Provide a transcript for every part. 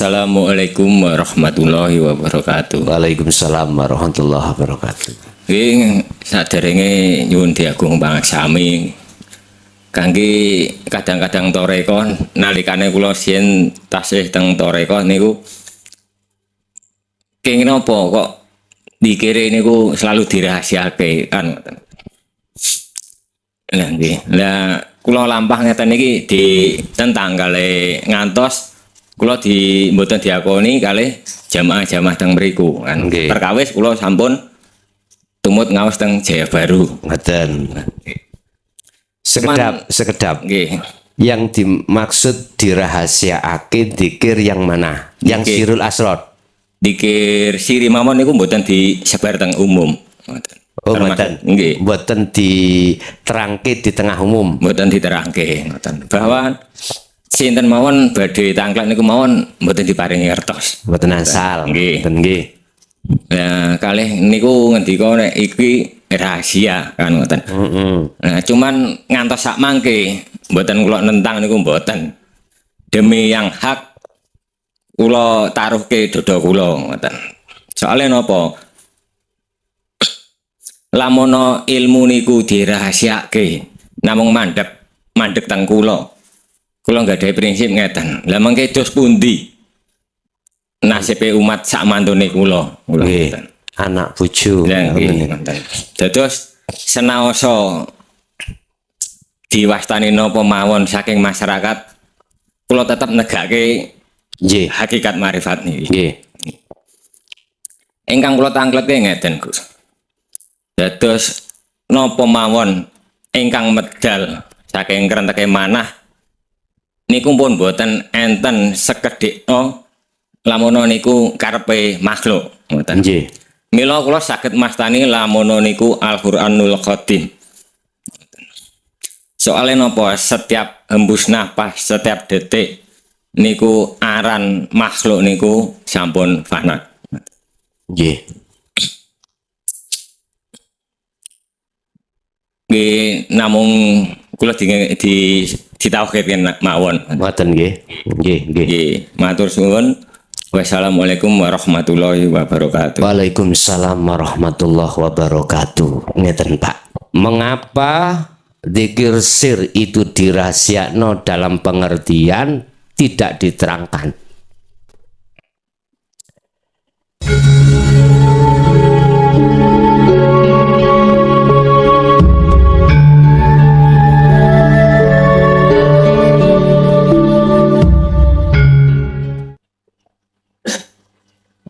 Assalamualaikum warahmatullahi wabarakatuh. Waalaikumsalam warahmatullahi wabarakatuh. Ing saderenge nyuwun diagung pangaksami kangge kadang-kadang torekon nalikane kula sien tasih teng torekon niku kenging napa kok dikire niku selalu dirahasiake kan ngoten. Lah nggih. Lah kula lampah ngeten iki ditentang kali ngantos kula mboten diakoni kalih jamaah-jamaah teng mriku kan. Okay. Perkawis kula sampun tumut ngaos teng Jaya Baru. Ngoten. Sekedap. Nggih. Yang dimaksud dirahasiaake dzikir yang mana? Yang Dzikir. Sirul Asror. Dzikir siri mawon niku mboten disebar teng umum. Ngoten. Oh, Termasuk- mboten. Nggih. Mboten diterangke di tengah umum. Mboten diterangke ngoten. Bahwa sinten mawon badhe tangklak niku mawon mboten diparingi ngertos. Mboten asal. Nggih. Mboten nggih. Nah, kalih niku ngendika nek iki rahasia kan ngoten. Nah, cuman ngantos sak mangke mboten kula nentang niku mboten. Demi yang hak kula taruhke dodo kula ngoten. Soale napa? Lamono ilmu niku dirahasiake namung mandek teng kula. Kula nggadahi prinsip ngeten. Lah mengke dos pundi? Nasibe umat sak mantune kula Nggih. ngoten. Anak bojo. Ya nggih ngoten. Dados senaosa diwastani napa mawon saking masyarakat kula tetep negake Nggih. hakikat marifat niki. Nggih. Ingkang kula tangkleke ngeten, Gus. Dados napa mawon ingkang medal saking krenteke manah niku pun boten enten sekedhikno lamono niku karepe makhluk ngoten. Nggih. Mila kula saged mastani lamono niku Al-Qur'anul Qadim. Soalnya napa setiap hembus nafas, setiap detik niku aran makhluk niku sampun fana. Nggih. Nggih namung kula ditauhidken mawon. Mboten nggih. Nggih, nggih. Nggih, matur suwun. Wassalamualaikum warahmatullahi wabarakatuh. Waalaikumsalam warahmatullahi wabarakatuh. Ngeten Pak. Mengapa dzikir sir itu dirahasiakno dalam pengertian tidak diterangkan?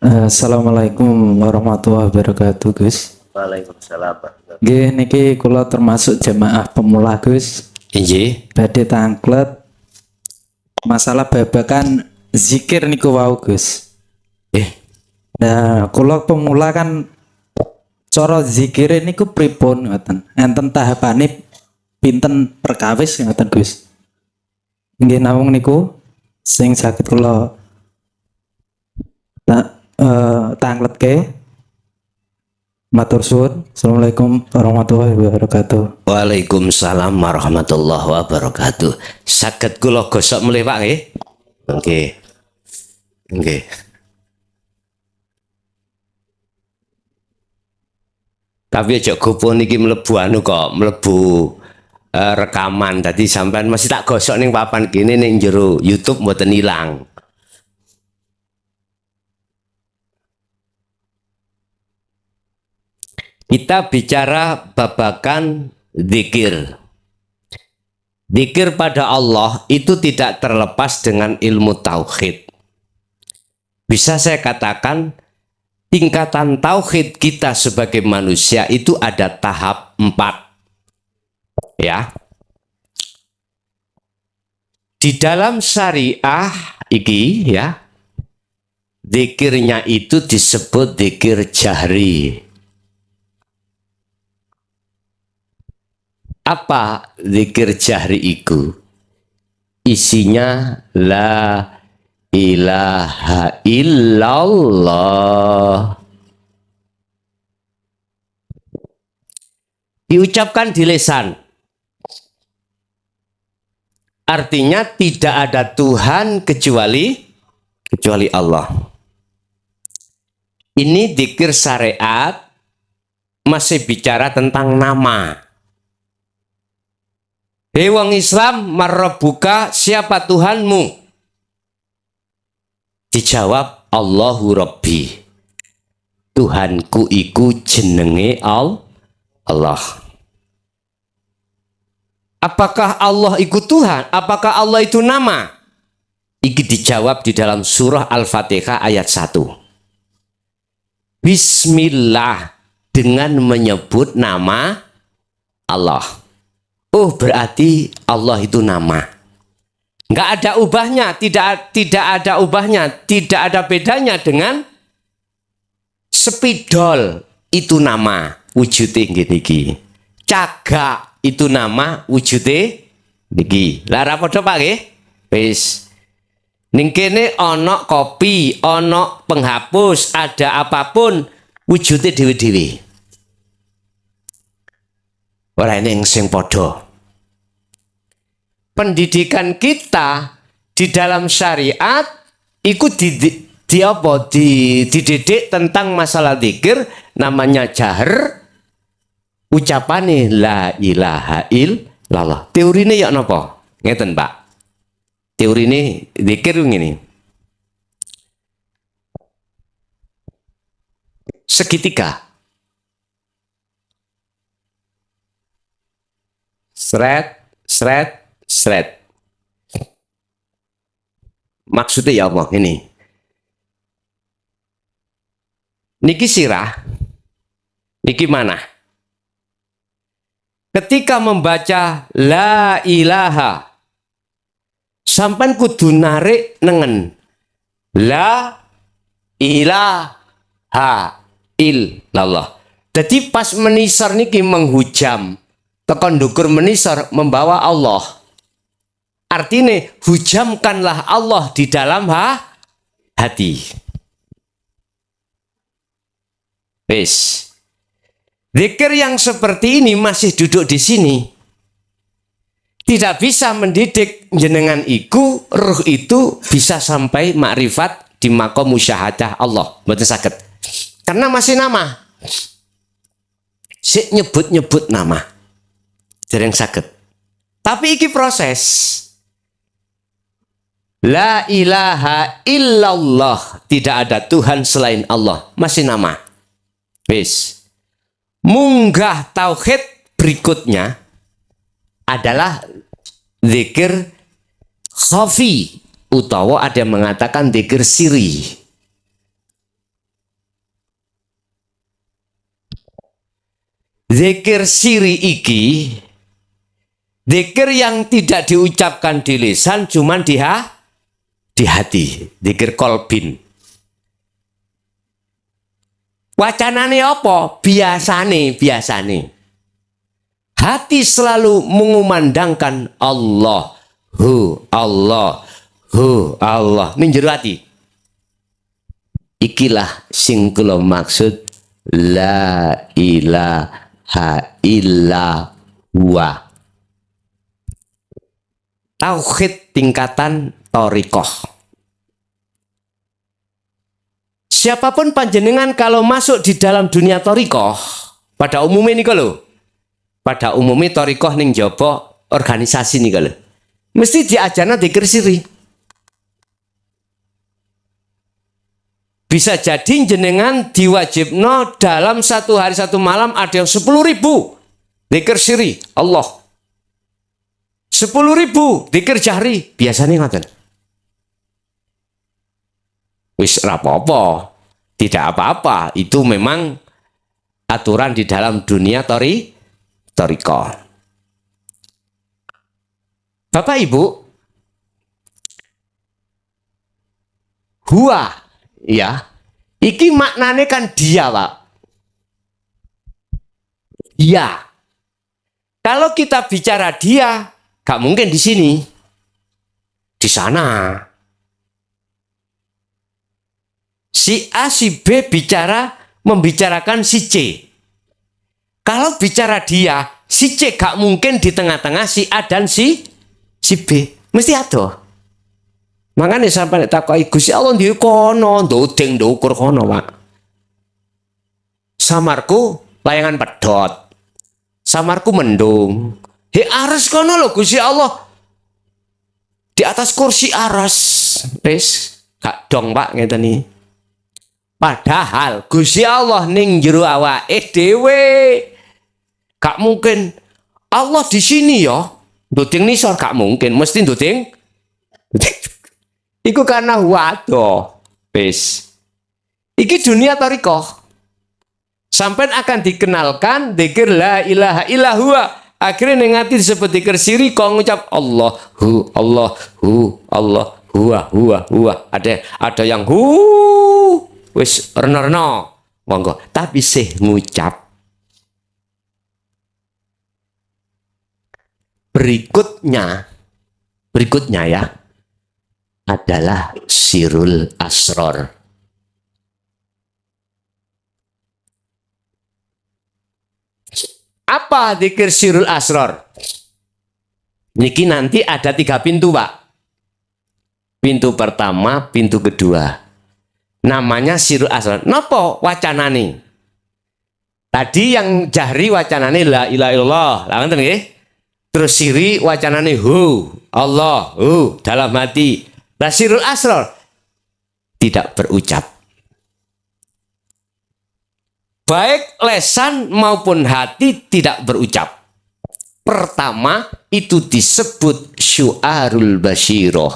Assalamualaikum warahmatullahi wabarakatuh, Gus. Waalaikumsalam. Nggih niki kula termasuk jamaah pemula, Gus. Nggih. Badhe tangklet masalah babakan zikir niku wau, Gus. Nah, kula pemula kan cara zikir niku pripun ngoten. Enten tahapane pinten perkawis ngoten, Gus. Nggih namung niku sing saged kula tangkletke. Matur suwun. Assalamualaikum warahmatullahi wabarakatuh. Waalaikumsalam warahmatullahi wabarakatuh. Saged kula gosok mulih Pak nggih? Nggih. Nggih. Tapi aja gopo niki mlebu anu kok, mlebu rekaman. Tadi sampean masih tak gosok ning papan kene ning jero YouTube mboten ilang. Kita bicara babakan zikir. Zikir pada Allah itu tidak terlepas dengan ilmu tauhid. Bisa saya katakan tingkatan tauhid kita sebagai manusia itu ada tahap 4. Ya. Di dalam syariah iki ya, zikirnya itu disebut zikir jahri. Apa zikir jahri itu? Isinya la ilaha illallah. Diucapkan di lisan. Artinya tidak ada Tuhan kecuali kecuali Allah. Ini dzikir syariat masih bicara tentang nama. Hei wong Islam, marrabbuka, siapa Tuhanmu? Dijawab, Allahu Rabbi. Tuhanku iku jenenge Allah. Apakah Allah itu Tuhan? Apakah Allah itu nama? Iki dijawab di dalam surah Al-Fatihah ayat 1. Bismillah, dengan menyebut nama Allah. Oh, berarti Allah itu nama. Nggak ada ubahnya, tidak ada ubahnya, tidak ada bedanya dengan spidol itu nama wujudnya gini. Cagak itu nama wujudnya niki. Lah ra padha Pak nggih? Wis. Ning kene ana kopi, ana penghapus, ada apapun wujudnya dhewe-dhewe. Ora eneng sing padha. Pendidikan kita di dalam syariat ikut dididik tentang masalah zikir, namanya jahar, ucapane la ilaha illallah. Teorine ya napa? Ngeten, Pak. Teorine zikir ngene. Segitiga. Sret. Maksudnya ya Allah ini. Niki sirah. Niki mana? Ketika membaca la ilaha, sampan kudu narik nengen. La ilaha illallah. Jadi pas menisar niki menghujam. Tekan dukur menisar membawa Allah. Artinya hujamkanlah Allah di dalam hati. Wis. Zikir yang seperti ini masih duduk di sini. Tidak bisa mendidik jenengan iku, ruh itu bisa sampai makrifat di makom musyahadah Allah. Mboten saged. Karena masih nama. Sik nyebut-nyebut nama. Dereng saged. Tapi iki proses. La ilaha illallah, tidak ada Tuhan selain Allah, masih nama. Wis. Munggah tauhid berikutnya adalah zikir khafi, utawa ada yang mengatakan zikir siri. Zikir siri iki zikir yang tidak diucapkan di lisan, cuman di hati. Zikir kolbin. Wacanane apa? Biasane. Hati selalu mengumandangkan Allah. Ning jero hati. Ikilah sing kula maksud la ilaha illa huwa. Tauhid tingkatan thariqah. Siapapun panjenengan kalau masuk di dalam dunia thariqah, pada umumnya nih kalau, pada umumnya thariqah ning jaba organisasi nih kalau, mesti diajarna dzikir siri. Bisa jadi jenengan diwajibno dalam satu hari satu malam ada yang 10.000 dzikir siri Allah. 10.000 dzikir jahri biasanya ngoten. Wis rapopo, tidak apa-apa. Itu memang aturan di dalam dunia thariqah. Bapak Ibu, huwa ya, iki maknane kan dia, Pak. Dia. Kalau kita bicara dia, gak mungkin di sini, di sana. Si A, si B membicarakan si C. Kalau bicara dia, si C gak mungkin di tengah-tengah si A dan si B. Mesti ada. Makanya sampai takoki Gusti Allah ndi kono, ndodeng ndukur kono, Pak. Samarku layangan pedhot. Samarku mendung. He aras kono lho Gusti Allah. Di atas kursi aras. Wis, gak dong Pak ngeten iki. Padahal Gusti Allah ning jero awake dhewe. Gak mungkin Allah di sini ya. Ndodeng nisor gak mungkin, mesti ndodeng. Iku karena waduh. Wis. Iki dunia thariqah. Sampai akan dikenalkan dzikir la ilaha illallah. Akhirnya nengati disebut dzikir siri kau ngucap Allahu huwa. Ada yang wis reno monggo tapi sih ngucap. Berikutnya ya adalah sirul asror. Apa dzikir sirul asror? Niki nanti ada 3 pintu, Pak. Pintu pertama, pintu kedua. Namanya sirul asror. Napa wacanane? Tadi yang jahri wacanane la ilaha illallah. Lah ngoten nggih. Terus siri wacanane Allah, dalam hati. Lah sirul asror tidak berucap. Baik lesan maupun hati tidak berucap. Pertama itu disebut syu'arul basyiroh.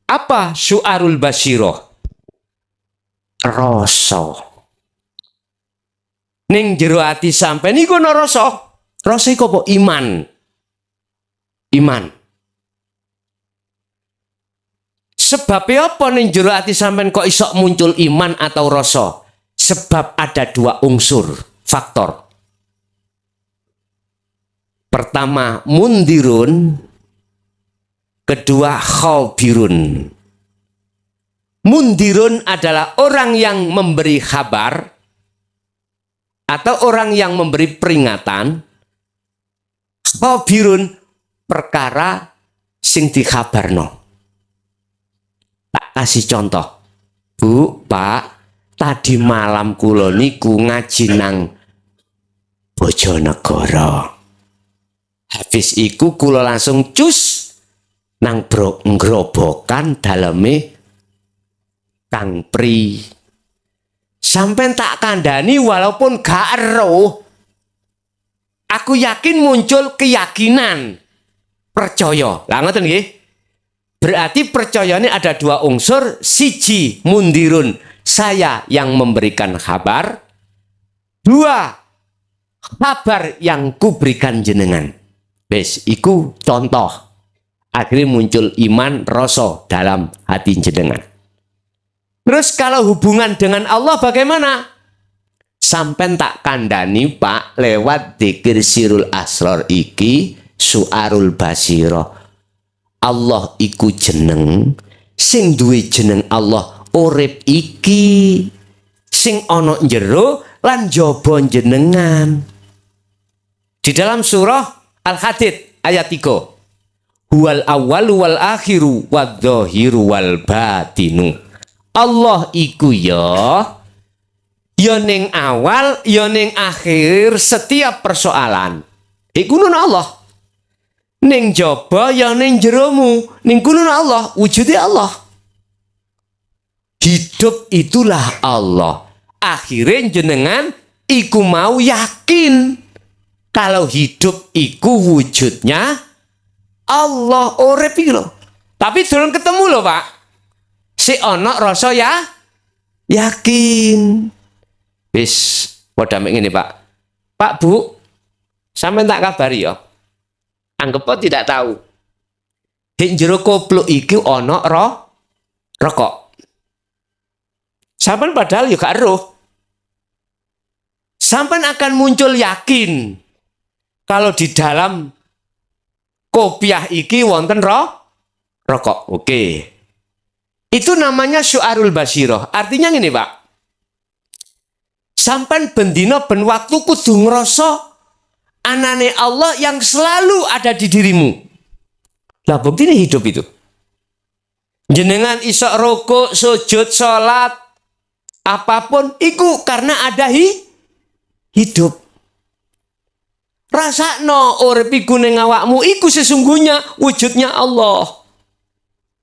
Apa syu'arul basyiroh? Rasa. Ning jero ati sampeyan niku ana rasa. Rasa iku apa? Iman. Sebabnya apa ning jero ati sampean kok iso muncul iman atau rasa? Sebab ada 2 unsur, faktor. Pertama, mundirun. Kedua, khabirun. Mundirun adalah orang yang memberi kabar atau orang yang memberi peringatan. Khabirun perkara sing dikabarno. Kasih contoh, Bu, Pak, tadi malam kula niku ngaji nang Bojonegoro. Habis iku kula langsung cus nang ngrobokan daleme Kang Pri. Sampai tak kandani walaupun gak eruh. Aku yakin muncul keyakinan. Percaya. Lah ngoten nggih. Berarti percaya ini ada 2 unsur. Siji mundirun, saya yang memberikan kabar. 2, kabar yang kuberikan jenengan. Wes, iku contoh. Akhirnya muncul iman rasa dalam hati jenengan. Terus kalau hubungan dengan Allah bagaimana? Sampai tak kandani Pak lewat dzikir sirul asror iki suarul basiro. Allah iku jeneng, sing duwe jeneng Allah urip iki, sing ana njero lan jaba jenengan. Di dalam surah Al-Hadid ayat 3. Huwal awwalu wal akhiru wadzahiru wal batinu. Allah iku ya ning awal, ya ning akhir setiap persoalan. Iku nun Allah. Ning jaba ya ning jeromu, ning kunun Allah, wujudnya Allah. Hidup itulah Allah. Akhirnya jenengan iku mau yakin kalau hidup iku wujudnya Allah urip iki lho. Tapi durung ketemu lho, Pak. Si ana rasa ya yakin. Wis padha mek ngene, Pak. Pak, Bu, sampeyan tak kabari ya. Anggap tidak tahu. Di jero kopluk iki ana rokok. Sampeyan padahal ya gak eruh. Sampeyan akan muncul yakin kalau di dalam kopiah iki wonten rokok. Oke. Itu namanya syu'arul basyiroh. Artinya gini, Pak. Sampeyan bendina ben waktu kudu ngrasa anane Allah yang selalu ada di dirimu. Lah bukti ini hidup itu. Jenengan isok rukuk, sujud, sholat, apapun iku karena ada hidup. Rasakno urip iku ning awakmu iku sesungguhnya wujudnya Allah.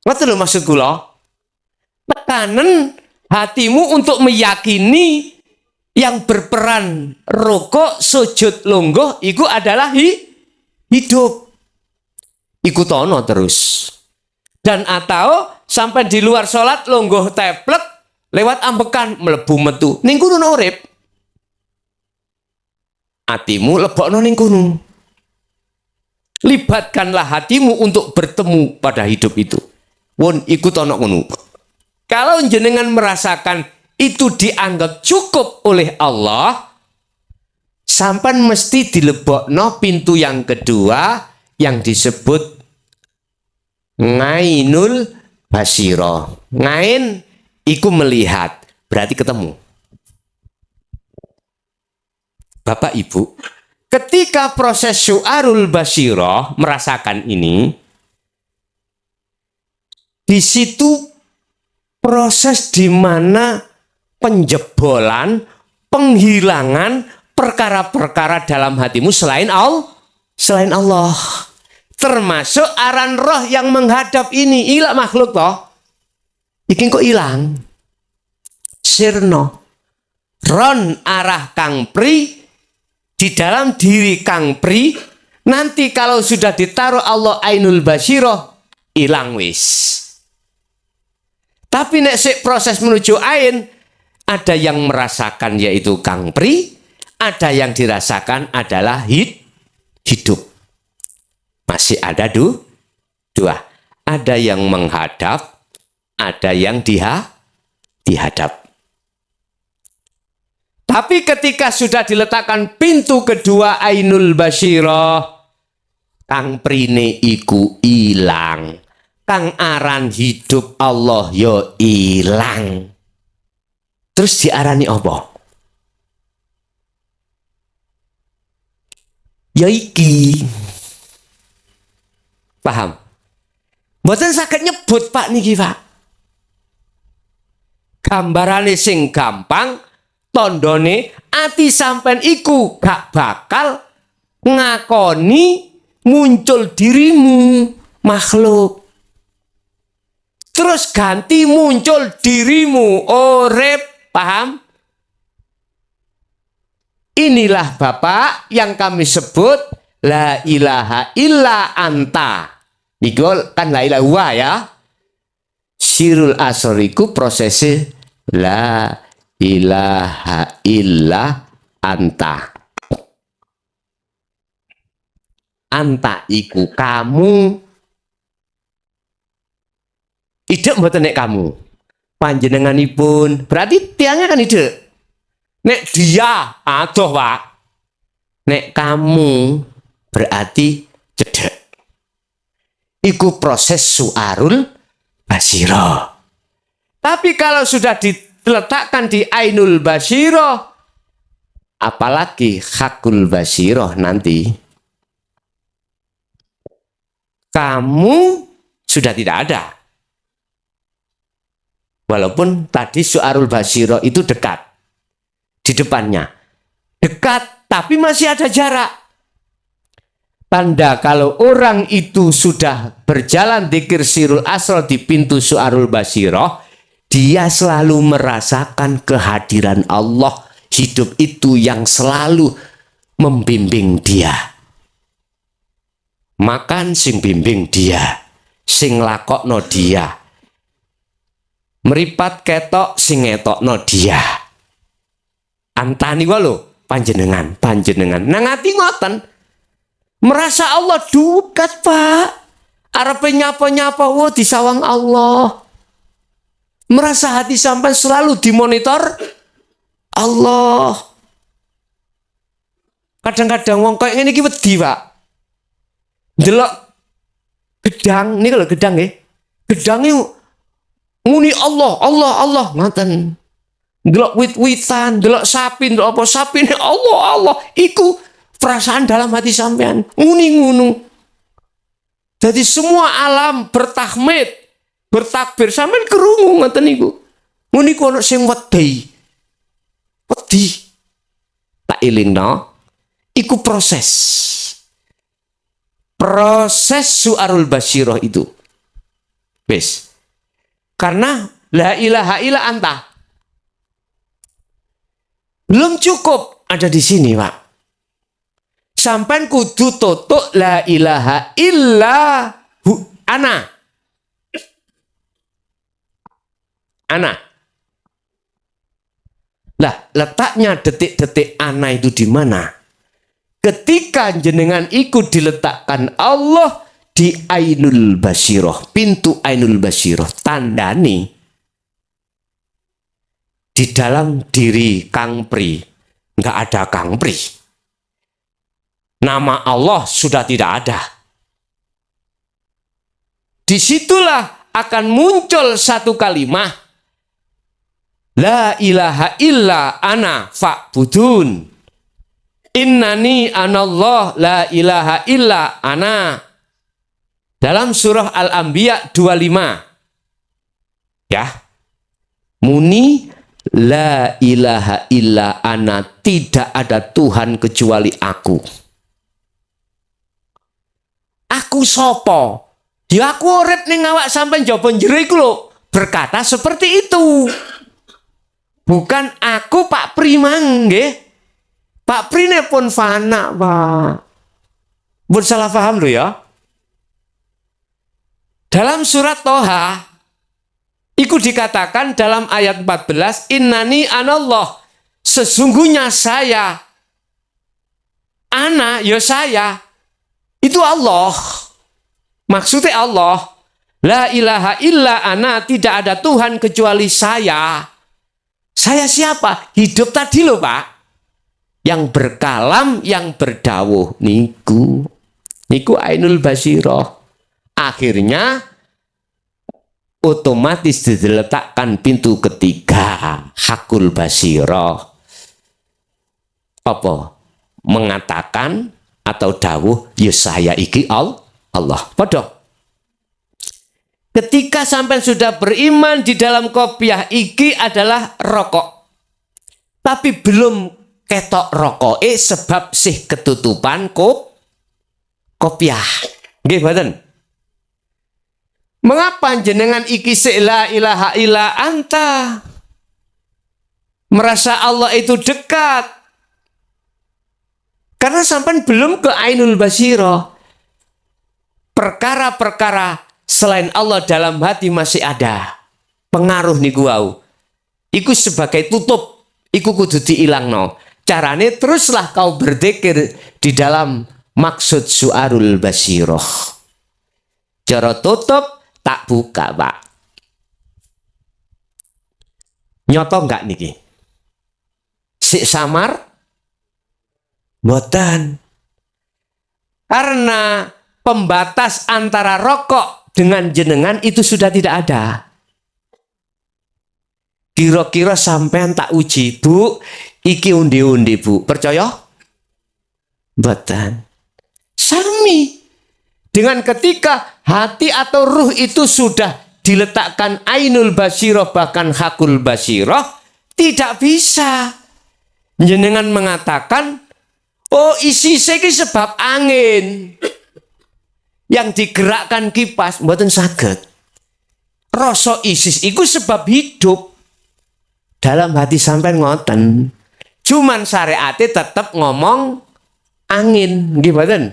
Ngoten lho maksud kula. Tekanen hatimu untuk meyakini yang berperan rukuk, sujud, lungguh iku adalah hidup. Iku tono terus. Dan atau sampai di luar sholat longgoh teplek lewat ambekan melebu metu ning kono urip. Hatimu lebokno ning kono. Libatkanlah hatimu untuk bertemu pada hidup itu. Won ikut ono kono. Kalau jenengan merasakan itu dianggap cukup oleh Allah, sampan mesti dilebokno pintu yang kedua yang disebut ngainul basiro. Ngain iku melihat, berarti ketemu. Bapak Ibu, ketika proses syu'arul basiro merasakan ini, di situ proses di mana penjebolan, penghilangan perkara-perkara dalam hatimu selain Allah. Termasuk aran roh yang menghadap ini. Ilah makhluk toh. Iki kok hilang. Sirno. Ron arah Kang Pri. Di dalam diri Kang Pri. Nanti kalau sudah ditaruh Allah Ainul Basyiroh. Hilang wis. Tapi nek sik proses menuju Ain. Ada yang merasakan yaitu Kang Pri. Ada yang dirasakan adalah hidup. Masih ada dua. Ada yang menghadap, ada yang dihadap. Tapi ketika sudah diletakkan pintu kedua Ainul Basyiroh, Kang Prine iku ilang. Kang aran hidup Allah yo ilang. Terus diarani apa? Ya iki. Paham? Mboten saged nyebut Pak niki, Pak. Gambarane sing gampang, tandane ati sampean iku gak bakal ngakoni muncul dirimu makhluk. Terus ganti muncul dirimu urip, paham? Inilah Bapak yang kami sebut la ilaha illa anta. Iku kan la ilaha huwa ya. Sirul asriku prosesnya la ilaha illa anta. Anta iku kamu. Ide mboten nek kamu. Panjenenganipun berarti tiangnya kan ide. Nek dia adoh, Pak. Nek kamu berarti cedek. Iku proses su'arul basiro. Tapi kalau sudah diletakkan di Ainul Basyiroh, apalagi hakul basyiroh nanti, kamu sudah tidak ada. Walaupun tadi su'arul basyiroh itu dekat. Di depannya. Dekat, tapi masih ada jarak. Tanda kalau orang itu sudah berjalan dzikir sirul asrar di pintu su'arul basyiroh, dia selalu merasakan kehadiran Allah. Hidup itu yang selalu membimbing dia. Makan sing bimbing dia, sing lakokno dia. Meripat ketok sing ngetokno dia. Antani wae panjenengan. Nang ati ngoten. Merasa Allah dekat, Pak. Arepe nyapa-nyapa disawang Allah. Merasa hati sampai selalu dimonitor Allah. Kadang-kadang wong koyo ngene iki wedi, Pak. Delok gedang, niku lho gedang nggih. Gedange muni Allah ngoten. Delok wit-witan, delok sapi, delok apa sapine Allah. Iku perasaan dalam hati sampean ngunu. Jadi semua alam bertahmid, bertakbir sampean krungu ngoten niku. Ngene iku ana sing wedi. Wedi. Tak ilingno, iku proses. Proses su'arul basyirah itu. Wis. Karena la ilaha illa anta. Belum cukup ada di sini, Pak. Sampai kudu tutuk la ilaha illa ana. Ana. Lah, letaknya detik-detik ana itu di mana? Ketika jenengan ikut diletakkan Allah di ainul basyirah, pintu ainul basyirah, tandani di dalam diri Kang Pri nggak ada Kang Pri. Nama Allah sudah tidak ada. Disitulah akan muncul satu kalimat. La ilaha illa ana fa'budun. Innani anallah la ilaha illa ana. Dalam surah Al-Anbiya 25. Ya. Muni la ilaha illa ana, tidak ada Tuhan kecuali aku. Aku sopo? Ya aku urip ning awak sampean jaba njero iku lho. Berkata seperti itu. Bukan aku Pak Pri nggih. Pak Pri ne pun fana, Pak. Pun salah paham lho ya. Dalam surat Toha iku dikatakan dalam ayat 14, innani anallah, sesungguhnya saya, ana ya saya, itu Allah. Maksudnya Allah. La ilaha illa ana, tidak ada Tuhan kecuali saya. Saya siapa? Hidup tadi loh, Pak. Yang berkalam, yang berdawuh. Niku ainul basyirah. Akhirnya otomatis diletakkan pintu ketiga, hakul basyirah. Apa? Mengatakan atau dawuh, ya saya iki Allah. Padha. Ketika sampai sudah beriman di dalam kopiah iki adalah rokok. Tapi belum ketok rokok sebab sih ketutupan kopiah. Nggih mboten? Mengapa jenengan iki la ilaha illa anta? Merasa Allah itu dekat. Karena sampai belum ke ainul basyirah. Perkara-perkara selain Allah dalam hati masih ada. Pengaruh niku wau. Iku sebagai tutup. Iku kudu diilangno. Carane teruslah kau berzikir di dalam maksud su'arul basyirah. Cara tutup tak buka, Pak. Nyoto enggak niki? Sik samar? Mboten. Karena pembatas antara rokok dengan jenengan itu sudah tidak ada. Kira-kira sampean tak uji, Bu, iki undi-undi, Bu. Percaya? Mboten. Sami. Dengan ketika hati atau ruh itu sudah diletakkan ainul basyirah, bahkan hakul basyirah, tidak bisa jenengan mengatakan, oh isi seki sebab angin yang digerakkan kipas, mboten saged. Rasa isis iku sebab hidup. Dalam hati sampai ngoten. Cuman syariate tetap ngomong angin, nggih mboten?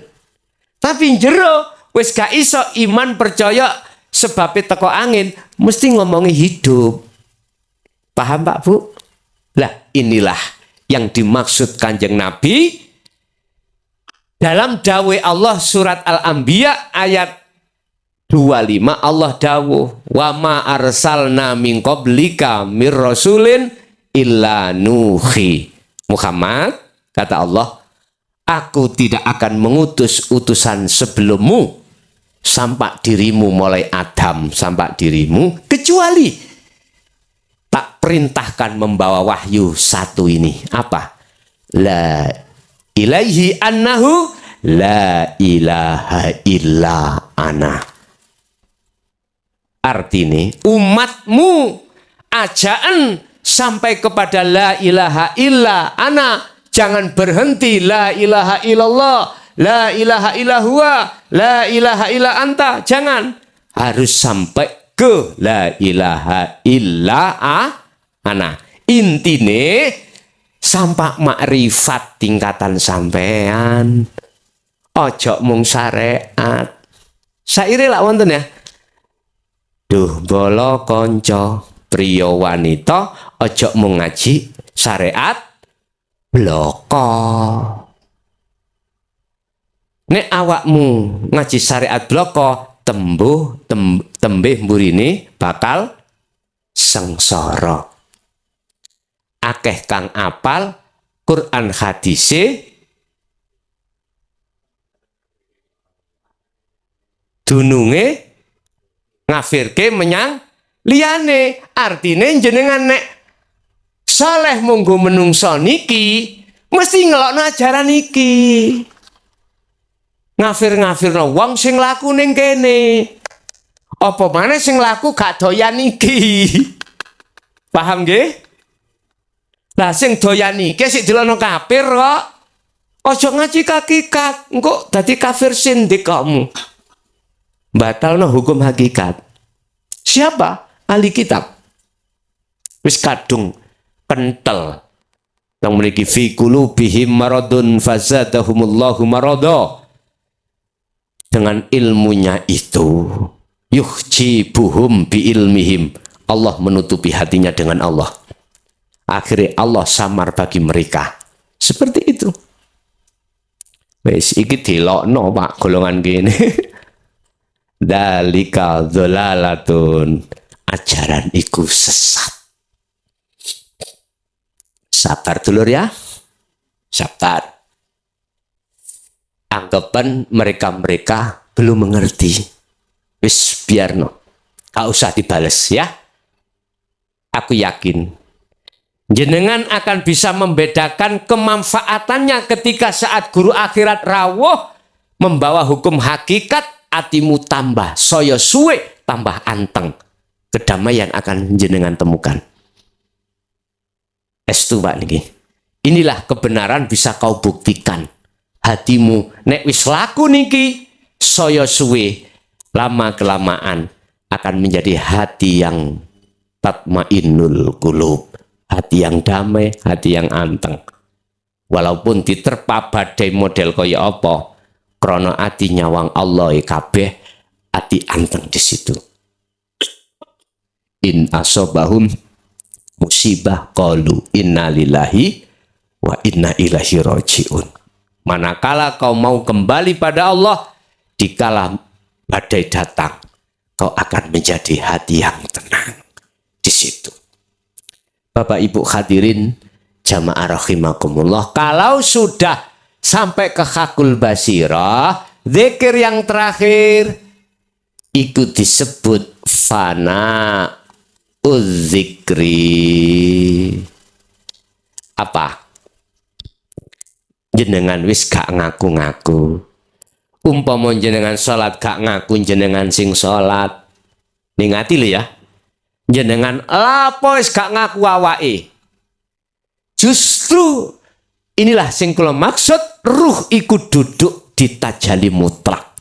Tapi jero wis gak iso iman percaya sebabnya teko angin, mesti ngomongi hidup. Paham Pak Bu? Lah inilah yang dimaksud Kanjeng Nabi dalam dawuh Allah surat Al-Anbiya ayat 25. Allah dawuh, wa ma arsalna min qablika mir rasulin illa nuhi. Muhammad, kata Allah, aku tidak akan mengutus utusan sebelummu sampai dirimu, mulai Adam sampai dirimu, kecuali tak perintahkan membawa wahyu satu ini. Apa? La ilaihi annahu la ilaha illa ana. Artinya umatmu ajaan sampai kepada la ilaha illa ana. Jangan berhenti la ilaha illallah, la ilaha illa huwa, la ilaha illa anta. Jangan, harus sampai ke la ilaha illa ana. Intine sampak makrifat tingkatan sampean. Ojo mung syariat. Saire lak wonten ya. Duh bolo konco priya wanita ojo mung ngaji syariat bloko. Nek awakmu ngaji syariat bloko tembih mburine bakal sengsara. Akeh kang apal Quran hadise dununge ngafirke menyang liyane. Artine jenengan nek saleh monggo menungso niki mesti ngelokno ajaran iki. Ngafir-ngafirno wong sing laku ning kene. Apa maneh sing laku gak doyan iki. Paham nggih? Lah sing doyan iki sik dilono kafir kok. Ojo ngaji hakikat, engko dadi kafir sindik kamu. Batalno hukum hakikat. Siapa? Ahli kitab. Wis kadung kental. Yang memiliki fi qulubihim maradun fazadahumullahu marada. Dengan ilmunya itu yuhjibuhum bi ilmihim. Allah menutupi hatinya dengan Allah. Akhirnya Allah samar bagi mereka. Seperti itu. Wis iki dilokno Pak golongan kene. Dalika dhalalatun, ajaran iku sesat. Sabar dulur ya. Sabar. Anggapan mereka belum mengerti. Wis biarno. Gak usah dibales ya. Aku yakin jenengan akan bisa membedakan kemanfaatannya ketika saat guru akhirat rawuh membawa hukum hakikat. Atimu tambah soyo suwe tambah anteng, kedamaian akan jenengan temukan. Estu Pak niki. Inilah kebenaran bisa kau buktikan. Hatimu nek wis laku niki soyo suwe lama kelamaan akan menjadi hati yang tatmainnul qulub, hati yang damai, hati yang anteng. Walaupun diterpa badai model kaya apa, krono ati nyawang Allah kabeh, ati anteng di situ. In asobahum musibah qalu inna lillahi wa inna ilaihi rajiun. Manakala kau mau kembali pada Allah, dikala badai datang, kau akan menjadi hati yang tenang di situ. Bapak Ibu hadirin jamaah rahimakumullah, kalau sudah sampai ke hakul basirah, zikir yang terakhir itu disebut fana uzzikri. Apa? Jenengan wis gak ngaku-ngaku. Umpama jenengan salat gak ngaku jenengan sing salat. Ningati lho ya. Jenengan lapo wis gak ngaku awake. Justru inilah sing kula maksud, ruh iku duduk di tajalli mutlak.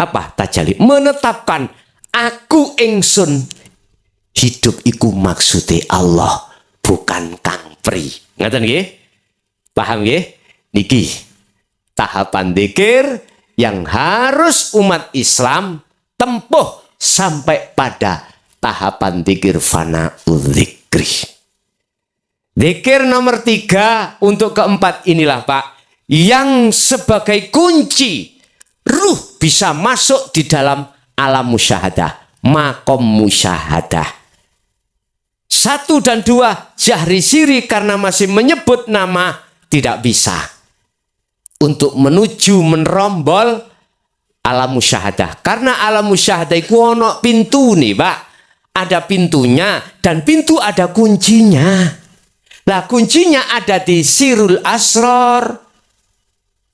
Apa tajalli? Menetapkan aku ingsun. Hidup iku maksude Allah, bukan Kang Pri. Ngaten nggih? Paham nggih? Niki tahapan zikir yang harus umat Islam tempuh sampai pada tahapan zikir fana udzikri. Zikir nomor 3 untuk keempat inilah Pak, yang sebagai kunci ruh bisa masuk di dalam alam musyahadah, makom musyahadah. 1 dan 2 jahri siri karena masih menyebut nama tidak bisa. Untuk menuju menerombol alam musyahadah. Karena alam musyahadah itu ono pintu nih Pak. Ada pintunya dan pintu ada kuncinya. Lah kuncinya ada di sirul asror.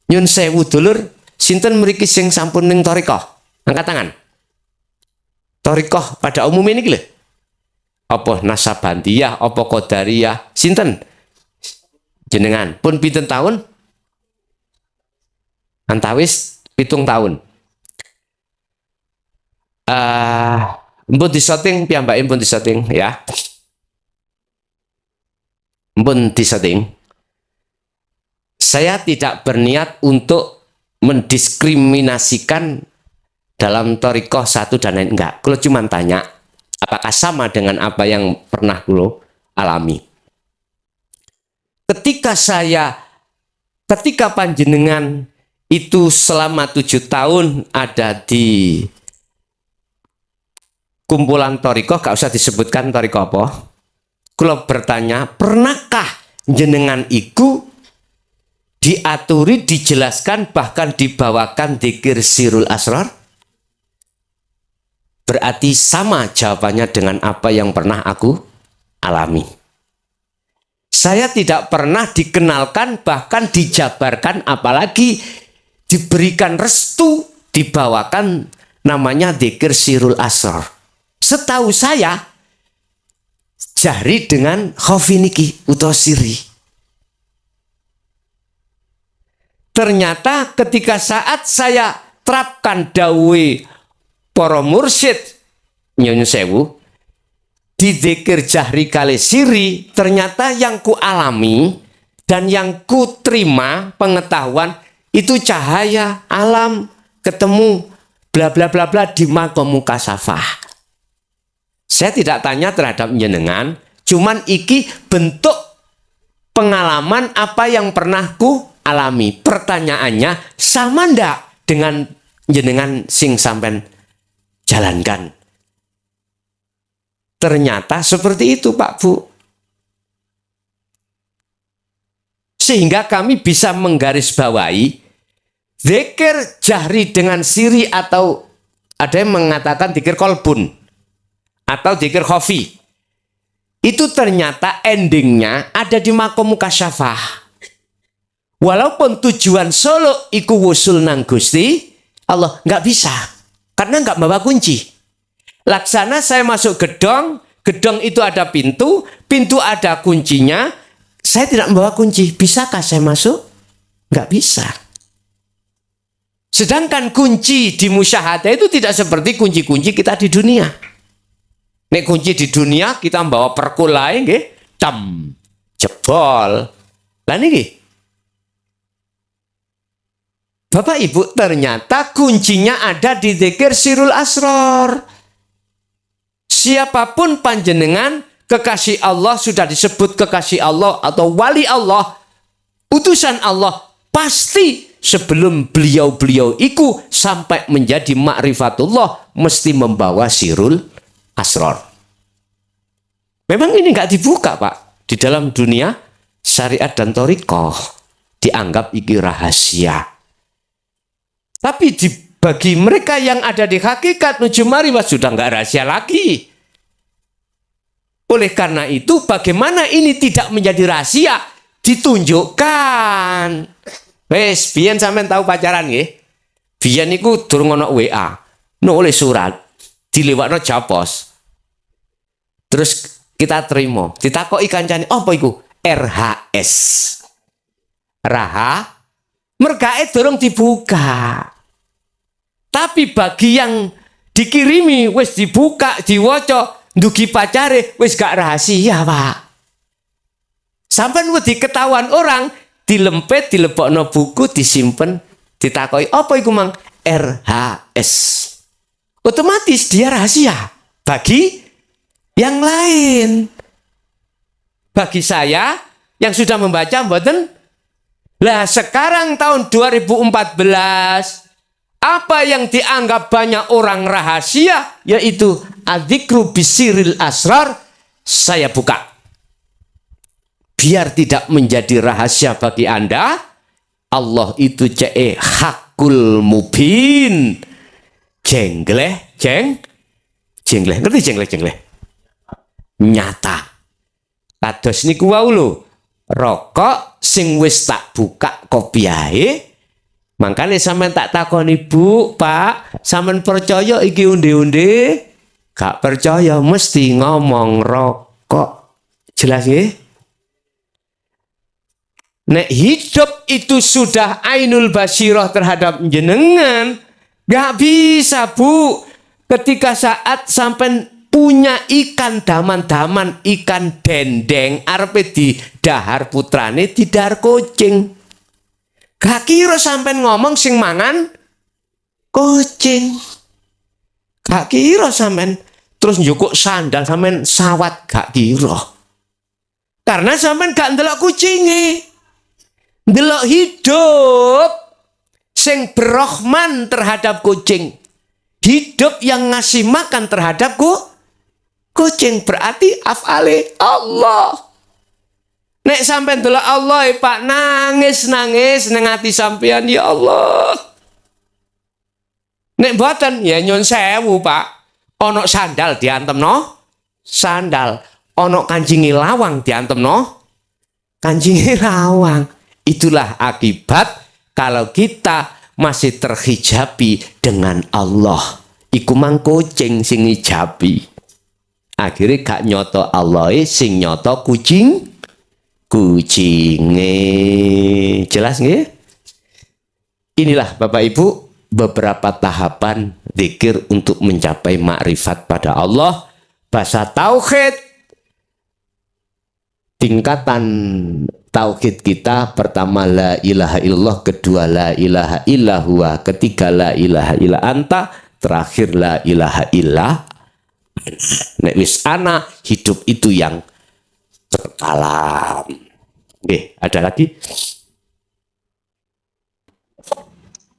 Nyun sewu dulur, sinten mriki sing sampun ning thariqah? Angkat tangan. Thariqah pada umumnya ini lho. Apa Nasabandiyah, apa Qadariyah, sinten? Jenengan pun pinten tahun? Antawis 7 tahun. Mpun disetting piyambake mpun disetting ya. Mpun disetting. Saya tidak berniat untuk mendiskriminasikan dalam thariqah satu dan lain, enggak. Kalau cuma tanya apakah sama dengan apa yang pernah kulo alami. Ketika panjenengan itu selama 7 tahun ada di kumpulan thariqah, gak usah disebutkan thariqah apa. Kulo bertanya, pernahkah jenengan iku diaturi, dijelaskan, bahkan dibawakan dzikir sirul asrar? Berarti sama jawabannya dengan apa yang pernah aku alami. Saya tidak pernah dikenalkan, bahkan dijabarkan, apalagi diberikan restu, dibawakan namanya dzikir sirul asrar. Setahu saya, jahri dengan khofi niki utawa siri. Ternyata ketika saat saya terapkan dawe para mursyid nyun sewu di dzikir jahri kali siri, ternyata yang ku alami dan yang ku terima pengetahuan itu cahaya alam ketemu bla bla bla bla di maqam mukasafah. Saya tidak tanya terhadap jenengan, cuman iki bentuk pengalaman apa yang pernah ku alami. Pertanyaannya, sama ndak dengan jenengan sing sampean jalankan? Ternyata seperti itu, Pak Bu. Sehingga kami bisa menggarisbawahi zikir jahri dengan siri, atau ada yang mengatakan zikir kolbun atau zikir khofi, itu ternyata endingnya ada di maqam mukasyafah. Walaupun tujuan solo iku wusul nang Gusti Allah, nggak bisa karena nggak bawa kunci. Laksana saya masuk gedong, gedong itu ada pintu, pintu ada kuncinya, saya tidak membawa kunci, bisakah saya masuk? Nggak bisa. Sedangkan kunci di musyahadah itu tidak seperti kunci-kunci kita di dunia. Nek kunci di dunia kita membawa perkulai nggih, cam, jebol. Lah niki, Bapak Ibu, ternyata kuncinya ada di dzikir sirul asrar. Siapapun panjenengan, kekasih Allah, sudah disebut kekasih Allah atau wali Allah, utusan Allah, pasti sebelum beliau-beliau iku sampai menjadi ma'rifatullah mesti membawa sirul asrar. Memang ini nggak dibuka, Pak. Di dalam dunia syariat dan thariqah dianggap iki rahasia. Tapi bagi mereka yang ada di hakikat menuju marifat sudah nggak rahasia lagi. Oleh karena itu, bagaimana ini tidak menjadi rahasia? Ditunjukkan. Wes, biyen sampean tahu pacaran nggih? Biyen niku durung ana WA, nulis surat, dilewakno japos. Terus kita terima, ditakoki kancane, apa iku? RHS. Raha, mergae durung dibuka. Tapi bagi yang dikirimi wis dibuka, diwaca, ndugi pacare wis gak rahasia, Pak. Sampai wedi ketahuan orang, dilempet, dilebokno buku, disimpen, ditakoki, apa iku mang? RHS. Otomatis dia rahasia bagi yang lain. Bagi saya yang sudah membaca mboten. Lah sekarang tahun 2014, apa yang dianggap banyak orang rahasia, yaitu adzikru bisiril asrar, saya buka. Biar tidak menjadi rahasia bagi Anda, Allah itu ce'e hakul mubin. Jengleh, jengleh. Ngerti jengleh? Nyata. Kados niku wau lho, rokok sing wis tak buka kopiahe, Makanya sampean tak takoni, Bu, Pak, sampean percaya iki undi-undi? Gak percaya mesti ngomong rokok. Jelas nggih? Nek hidup itu sudah ainul basirah terhadap jenengan, gak bisa, Bu. Ketika saat sampean punya ikan daman-daman, ikan dendeng, arepe di dahar putrane, di dahar kucing. Gak kira sampean ngomong sing mangan kucing. Gak kira sampean terus njukuk sandal sampean sawat, gak kira. Karena sampean gak ndelok kucinge. Ndelok hidup sing berrahman terhadap kucing. Hidup yang ngasih makan terhadap kucing, berarti af'ale Allah. Nek sampean delok Allah, Pak, nangis nang ati sampean, ya Allah. Nek mboten ya nyun sewu, Pak. Ana sandal diantemno sandal, ana kancingi lawang diantemno kancingi lawang. Itulah akibat kalau kita masih terhijabi dengan Allah. Iku mang kucing sing hijabi. Akhirnya gak nyoto Allah, sing nyoto kucinge. Jelas nggih? Inilah Bapak Ibu beberapa tahapan zikir untuk mencapai makrifat pada Allah. Bahasa tauhid, tingkatan tauhid kita pertama la ilaha illallah, kedua la ilaha illa huwa, ketiga la ilaha illa anta, terakhir la ilaha illa. Nek wis ana, hidup itu yang terkalam. Oke, ada lagi?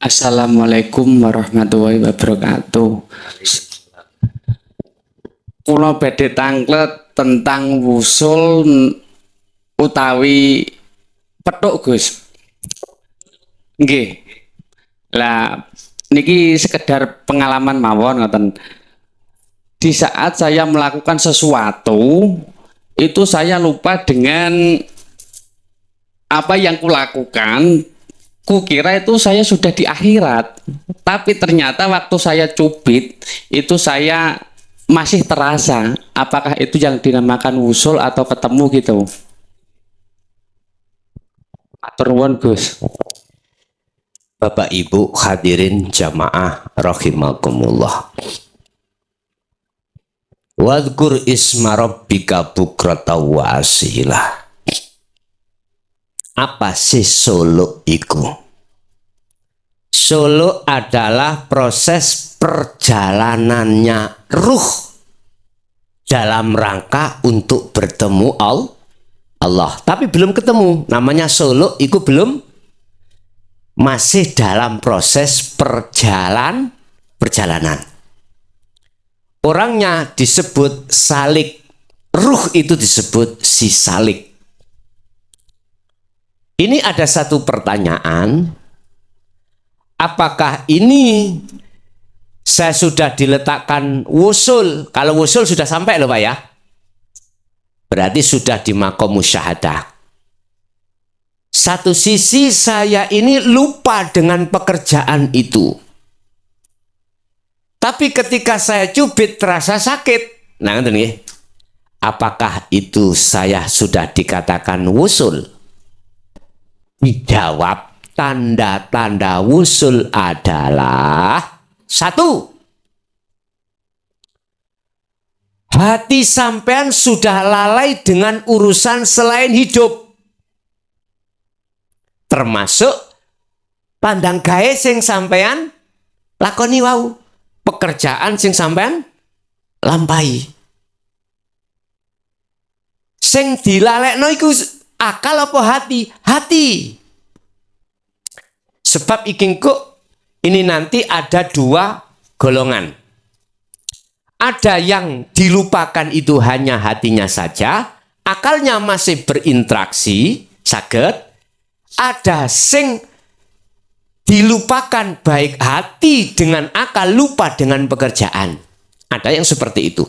Assalamualaikum warahmatullahi wabarakatuh. Kula badhe tanglet tentang wusul utawi petuk, Gus. Nggih. Lah niki sekedar pengalaman mawon ngoten. Di saat saya melakukan sesuatu, itu saya lupa dengan apa yang kulakukan. Kukira itu saya sudah di akhirat, tapi ternyata waktu saya cubit itu saya masih terasa. Apakah itu yang dinamakan wusul atau ketemu gitu? Matur nuwun, Gus. Bapak Ibu hadirin jamaah rahimakumullah. Wadhkur isma rabbika bukrata wa asila. Apa sih suluk iku? Suluk adalah proses perjalanannya ruh dalam rangka untuk bertemu Allah. Tapi belum ketemu. Namanya suluk iku belum, masih dalam proses perjalanan. Orangnya disebut salik, ruh itu disebut si salik. Ini ada satu pertanyaan, apakah ini saya sudah diletakkan wusul? Kalau wusul sudah sampai loh Pak ya, berarti sudah di makom musyahadah. Satu sisi saya ini lupa dengan pekerjaan itu. Tapi ketika saya cubit terasa sakit. Nah, ngerti? Apakah itu saya sudah dikatakan wusul? Dijawab, tanda-tanda wusul adalah 1. Hati sampean sudah lalai dengan urusan selain hidup. Termasuk pandang gawe sing sampean lakoni wau. Pekerjaan sing sampean lampahi. Sing dilalekno iku akal apa hati? Hati. Sebab ikingku ini nanti ada 2 golongan. Ada yang dilupakan itu hanya hatinya saja, akalnya masih berinteraksi, saged. Ada sing dilupakan baik hati dengan akal, lupa dengan pekerjaan. Ada yang seperti itu.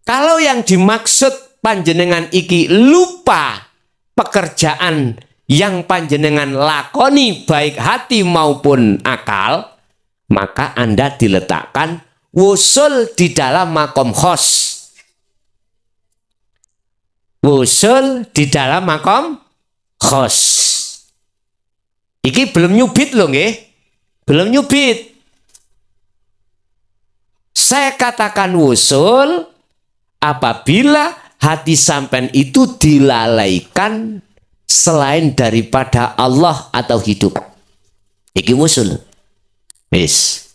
Kalau yang dimaksud panjenengan iki lupa pekerjaan yang panjenengan lakoni baik hati maupun akal, maka Anda diletakkan wusul di dalam makom khos. Wusul di dalam makom khos. Iki belum nyubit loh nggih. Belum nyubit. Saya katakan wusul apabila hati sampean itu dilalaikan selain daripada Allah atau hidup. Iki wusul. Wis.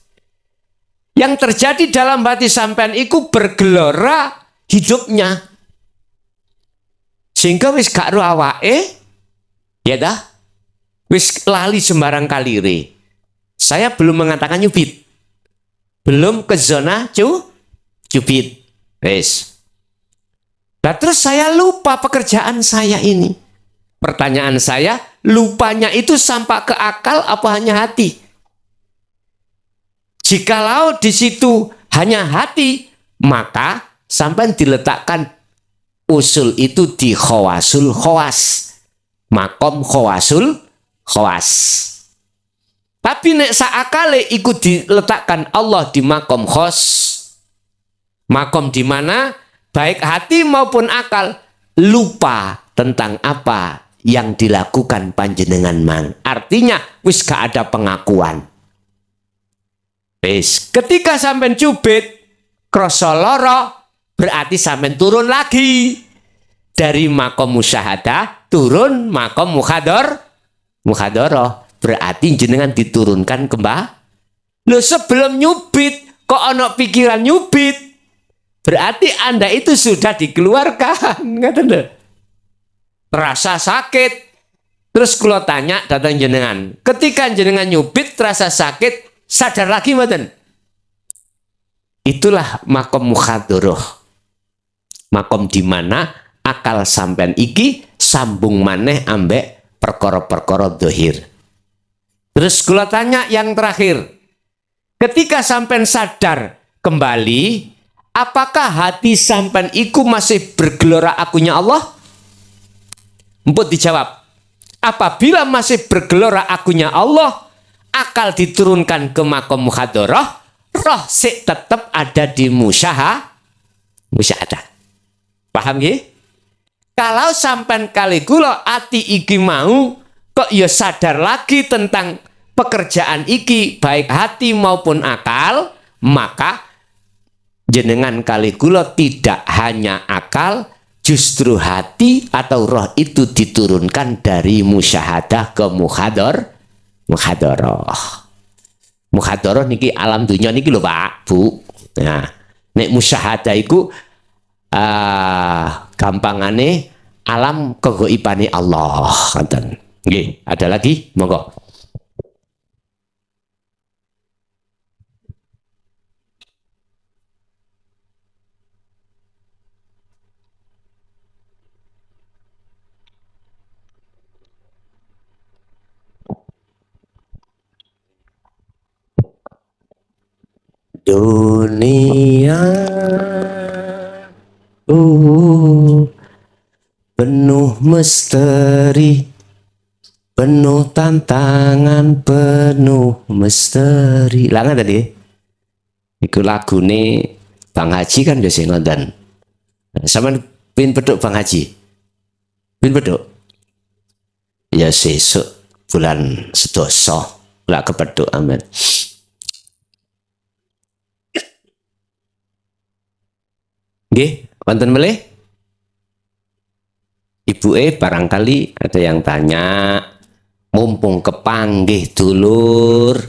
Yang terjadi dalam hati sampean itu bergelora hidupnya. Sehingga wis gak ro awake, ya dah. Wis lali sembarang kalire. Saya belum mengatakan nyubit. Belum ke zona cubit. Wes. Nah terus saya lupa pekerjaan saya ini. Pertanyaan saya, lupanya itu sampai ke akal apa hanya hati? Jikalau di situ hanya hati, maka sampai diletakkan usul itu di khawasul khawas. Makom khawasul khawas. Tapi nek saakale ikut diletakkan Allah di makom khos, makom di mana baik hati maupun akal lupa tentang apa yang dilakukan panjenengan mang. Artinya wis gak ada pengakuan. Wis ketika sampean cubit krasa lara berarti sampean turun lagi dari makom musyahadah turun makom mukhadharah. Berarti jenengan diturunkan kembali. Loh sebelum nyubit kok ono pikiran nyubit. Berarti Anda itu sudah dikeluarkan. Ngaten lho. Terasa sakit. Terus kula tanya datang jenengan. Ketika jenengan nyubit terasa sakit, sadar lagi mboten? Itulah makom mukhadharah. Makom di mana akal sampean iki sambung maneh ambek perkara-perkara dzahir. Terus kula tanya yang terakhir. Ketika sampean sadar kembali, apakah hati sampean iku masih bergelora akunya Allah? Emput dijawab. Apabila masih bergelora akunya Allah, akal diturunkan ke makom mukhadharah, roh sik tetap ada di musyahadah. Paham nggih? Kalau sampean kali kula ati iki mau kok ya sadar lagi tentang pekerjaan iki baik hati maupun akal, maka jenengan kali kula tidak hanya akal, justru hati atau roh itu diturunkan dari musyahadah ke mukhadharah. Mukhadharah niki alam dunia niki lho Pak, Bu. Nah, nek musyahadah iku gampangane alam kegaibane Allah, ngoten. Nggih, ada lagi? Monggo. Dunia penuh misteri, penuh tantangan, penuh misteri. Langan tadi. Iku lagune Bang Haji kan biasa ngoten. Sampeyan pin peduk Bang Haji. Pin peduk. Ya sesuk bulan sedoso lak kepeduk amen. Nggih, wonten melih? Ibuke barangkali ada yang tanya, mumpung kepanggih dulur,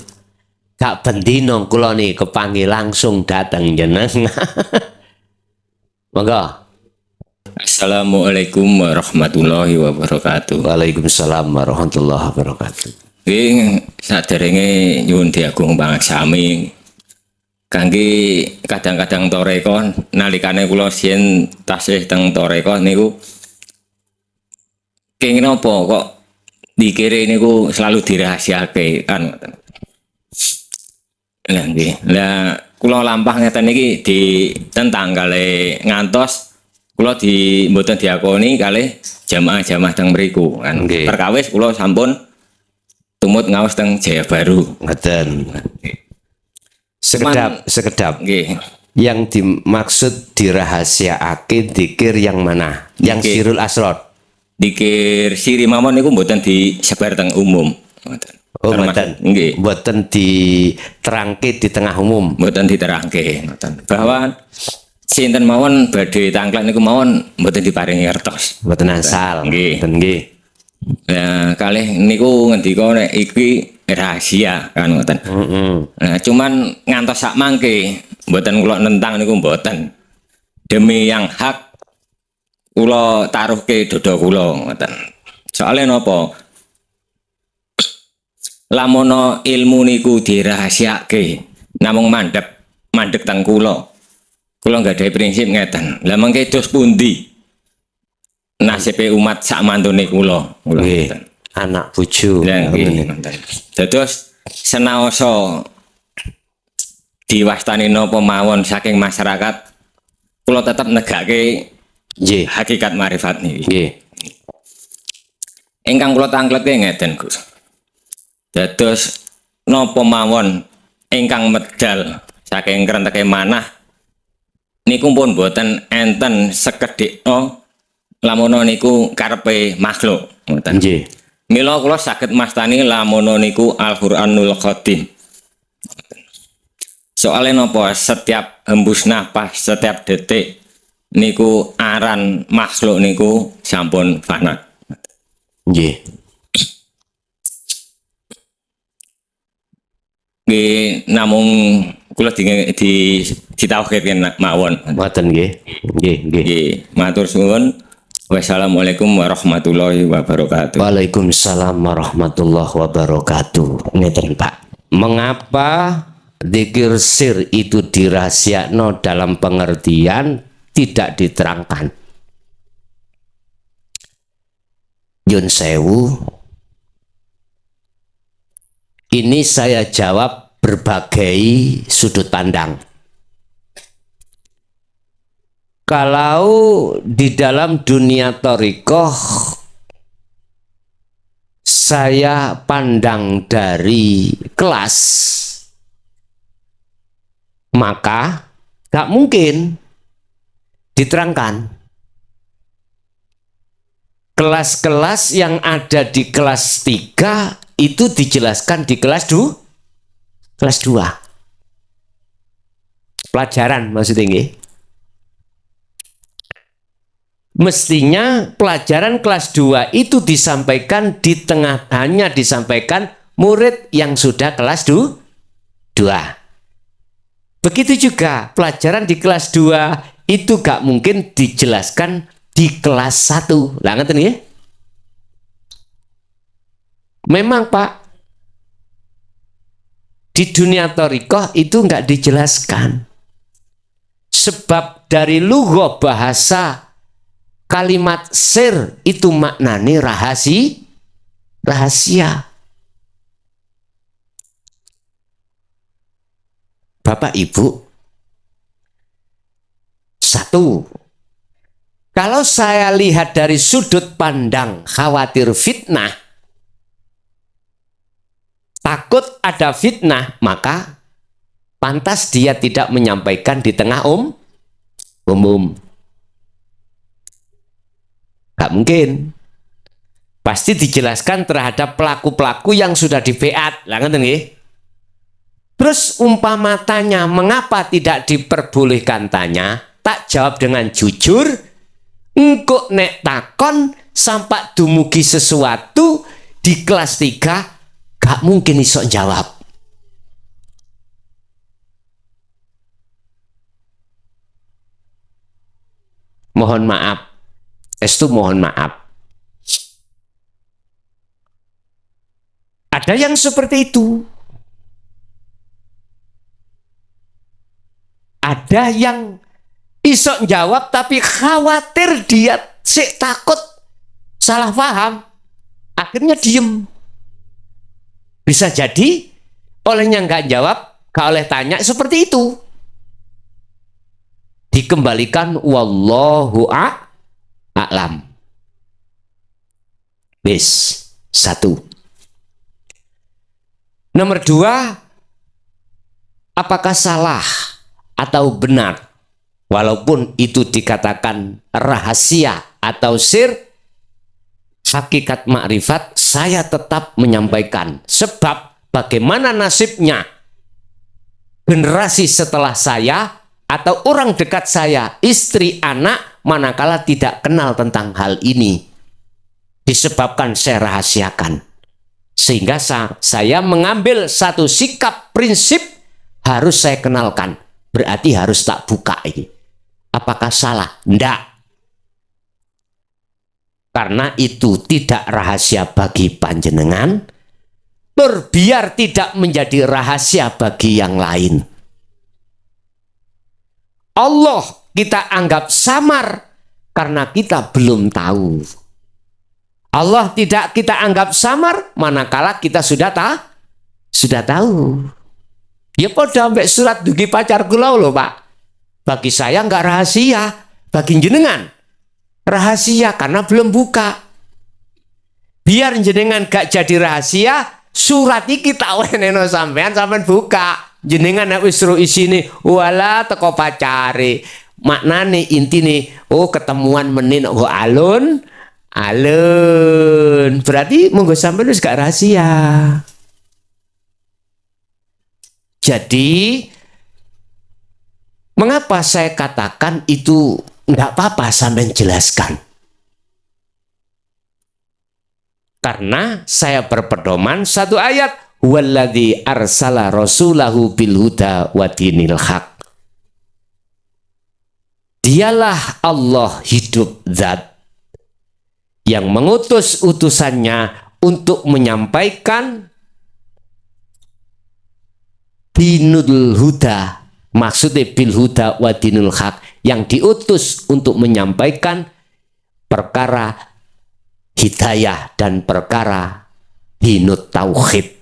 gak bendino kula nih kepanggih langsung datang jenengan. Monggo. Assalamualaikum warahmatullahi wabarakatuh. Waalaikumsalam warahmatullahi wabarakatuh. Nggih, saderenge nyuwun diagung pangaksami. Kangge kadang-kadang toreko nalikane kula sien tasih teng toreko niku kenging napa kok dikire niku selalu dirahasiake kan. Lah nggih. Lah kula lampah ngeten iki ditentang kali ngantos kula mboten diakoni kalih jamaah-jamaah teng mriku kan. Nggih. Perkawis kula sampun tumut ngaos teng Jaya Baru. Ngoten. Sekedap. Nggih. Yang dimaksud dirahasiaake dzikir yang mana? Yang Nggih. sirul asror. Dikir siri mawon niku mboten disebar teng umum. Ngoten. Oh, Termasuk- mboten. Nggih. Mboten diterangke di tengah umum. Mboten diterangke ngoten. Bahwa sinten mawon badhe tangklet niku mawon mboten diparingi ngertos. Mboten asal. Nggih. Mboten nggih. Nah, kalih niku ngendika nek iki rahasia kan ngoten. Nah, cuman ngantos sak mangke mboten kula nentang niku mboten. Demi yang hak kula taruhke dodo kula ngoten. Soale napa? Lamono ilmu niku dirahasiake namung mandek teng kula. Kula nggadahi prinsip ngeten. Lah mangke dos pundi nasibe umat sak mantune kula. Kula Nggih. ngoten. Anak bojo. Ya, nggih, ngoten. Dados senaosa diwastani napa mawon saking masyarakat kula tetep negake Nggih. hakikat marifat niki. Nggih. Ingkang kula tangklete ngeten, Gus. Dados napa mawon ingkang medal saking krenteke manah niku pun boten enten sekedhikno lamono niku karepe makhluk ngoten. Nggih. Mila kula saged mastani lamono niku Al-Qur'anul Qadim. Soalnya napa setiap hembus nafas, setiap detik niku aran makhluk niku sampun fana. Nggih. Nggih namung kula ditauhidken mawon. Mboten nggih. Nggih, nggih. Nggih, matur suwun. Wassalamualaikum warahmatullahi wabarakatuh. Waalaikumsalam warahmatullahi wabarakatuh. Ngeten, Pak. Mengapa dzikir sir itu dirahasiakno dalam pengertian tidak diterangkan? Yun sewu. Ini saya jawab berbagai sudut pandang. Kalau di dalam dunia thariqah saya pandang dari kelas, maka gak mungkin diterangkan. Kelas-kelas yang ada di kelas 3 itu dijelaskan di kelas 2. Pelajaran maksudnya nggih. Mestinya pelajaran kelas 2 itu disampaikan di tengah, hanya disampaikan murid yang sudah kelas 2. Begitu juga pelajaran di kelas 2 itu gak mungkin dijelaskan di kelas 1. Lah ngeten ya? Memang Pak, di dunia thariqah itu nggak dijelaskan. Sebab dari lugha bahasa kalimat sir itu maknanya rahasia. Bapak Ibu, satu, kalau saya lihat dari sudut pandang khawatir fitnah, takut ada fitnah, maka pantas dia tidak menyampaikan di tengah umum. Gak mungkin. Pasti dijelaskan terhadap pelaku-pelaku yang sudah di-beat. Lah ngeten nggih. Terus umpama tanya, mengapa tidak diperbolehkan tanya? Tak jawab dengan jujur. Engko nek takon sampai dumugi sesuatu di kelas 3 gak mungkin iso jawab. Mohon maaf. Mohon maaf. Ada yang seperti itu. Ada yang iso jawab tapi khawatir dia takut salah paham. Akhirnya diem. Bisa jadi olehnya nggak jawab, gak oleh tanya seperti itu. dikembalikan wallahu a'lam. Wis, satu. Nomor dua, apakah salah atau benar walaupun itu dikatakan rahasia atau sir, hakikat makrifat saya tetap menyampaikan. Sebab bagaimana nasibnya generasi setelah saya atau orang dekat saya, istri, anak, manakala tidak kenal tentang hal ini, disebabkan saya rahasiakan. Sehingga saya mengambil satu sikap prinsip harus saya kenalkan. Berarti harus tak buka ini. Apakah salah? Tidak. Karena itu tidak rahasia bagi panjenengan, biar tidak menjadi rahasia bagi yang lain. Allah kita anggap samar karena kita belum tahu. Allah tidak kita anggap samar manakala kita sudah tahu. Ya pada sampai surat dugi pacar kula loh Pak. Bagi saya enggak rahasia, bagi jenengan rahasia karena belum buka. Biar jenengan gak jadi rahasia, surat iki tak weneno sampean buka. Jenengan nek wis isine wala teko pacare. Maknane intine ketemuan menin kok alun. Berarti monggo sampean wis gak rahasia. Jadi mengapa saya katakan itu enggak apa-apa sampean jelaskan? Karena saya berpedoman satu ayat, walladzi arsala rasulahu bil huda wa dinil haq. Dialah Allah hidup zat yang mengutus utusannya untuk menyampaikan dinul huda, maksudnya bil huda wa dinul haq, yang diutus untuk menyampaikan perkara hidayah dan perkara dinut tauhid.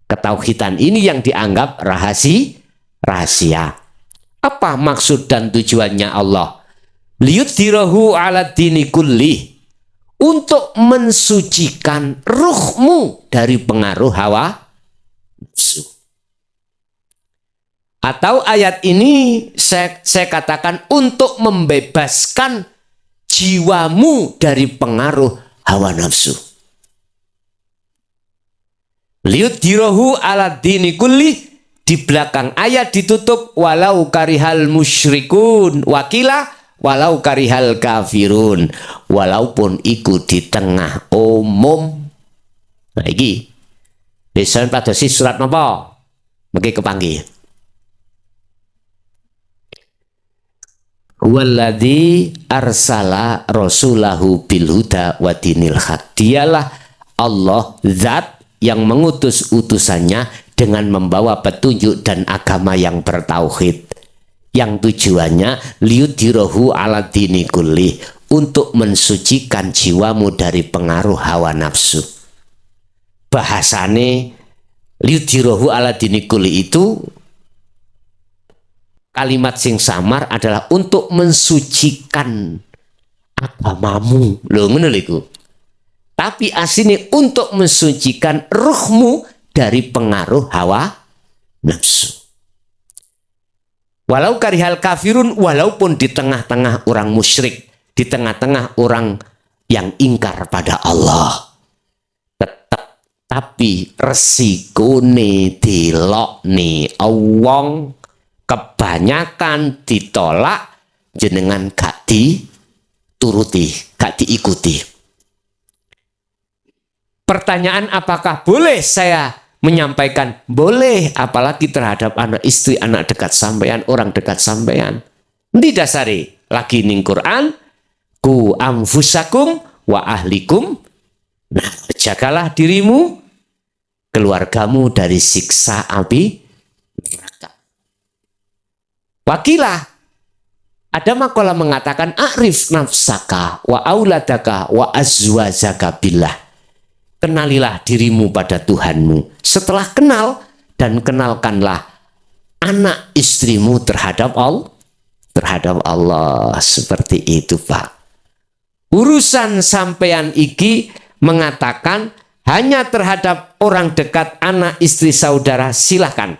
Ketauhidan ini yang dianggap rahasia. Apa maksud dan tujuannya Allah? Liyudhirahu ala dini kulli, untuk mensucikan ruhmu dari pengaruh hawa nafsu. Atau ayat ini saya katakan untuk membebaskan jiwamu dari pengaruh hawa nafsu. Liyudhirahu ala dini kulli, di belakang ayat ditutup walau karihal musyrikun, wakila walau karihal kafirun, walaupun ikut di tengah umum. Nah iki desain pada si surat napa? Mengki kepanggih. Walladzi arsala rasulahu bil huda wa dinil haq. Dialah Allah zat yang mengutus utusannya dengan membawa petunjuk dan agama yang bertauhid, yang tujuannya liyudhirahu ala dini kulli, untuk mensucikan jiwamu dari pengaruh hawa nafsu. Bahasane liyudhirahu ala dini kulli itu kalimat sing samar adalah untuk mensucikan agamamu. Lho ngono lho iku. Tapi aslinya untuk mensucikan ruhmu dari pengaruh hawa nafsu. Walau karihal kafirun, walaupun di tengah-tengah orang musyrik, di tengah-tengah orang yang ingkar pada Allah, tetap tapi resikone dilokne awong, kebanyakan ditolak, jenengan gak dituruti, gak diikuti. Pertanyaan apakah boleh saya menyampaikan? Boleh, apalagi terhadap anak istri, anak dekat sampean, orang dekat sampean. Di dasari lagi ning Quran, ku anfusakum wa ahlikum. Nah, jagalah dirimu, keluargamu dari siksa api neraka. Wakilah, ada makalah mengatakan a'rif nafsaka wa auladaka wa azwajaka billah. Kenalilah dirimu pada Tuhanmu. Setelah kenal, dan kenalkanlah anak istrimu terhadap terhadap Allah. Seperti itu, Pak. Urusan sampean iki mengatakan hanya terhadap orang dekat, anak, istri, saudara, silahkan.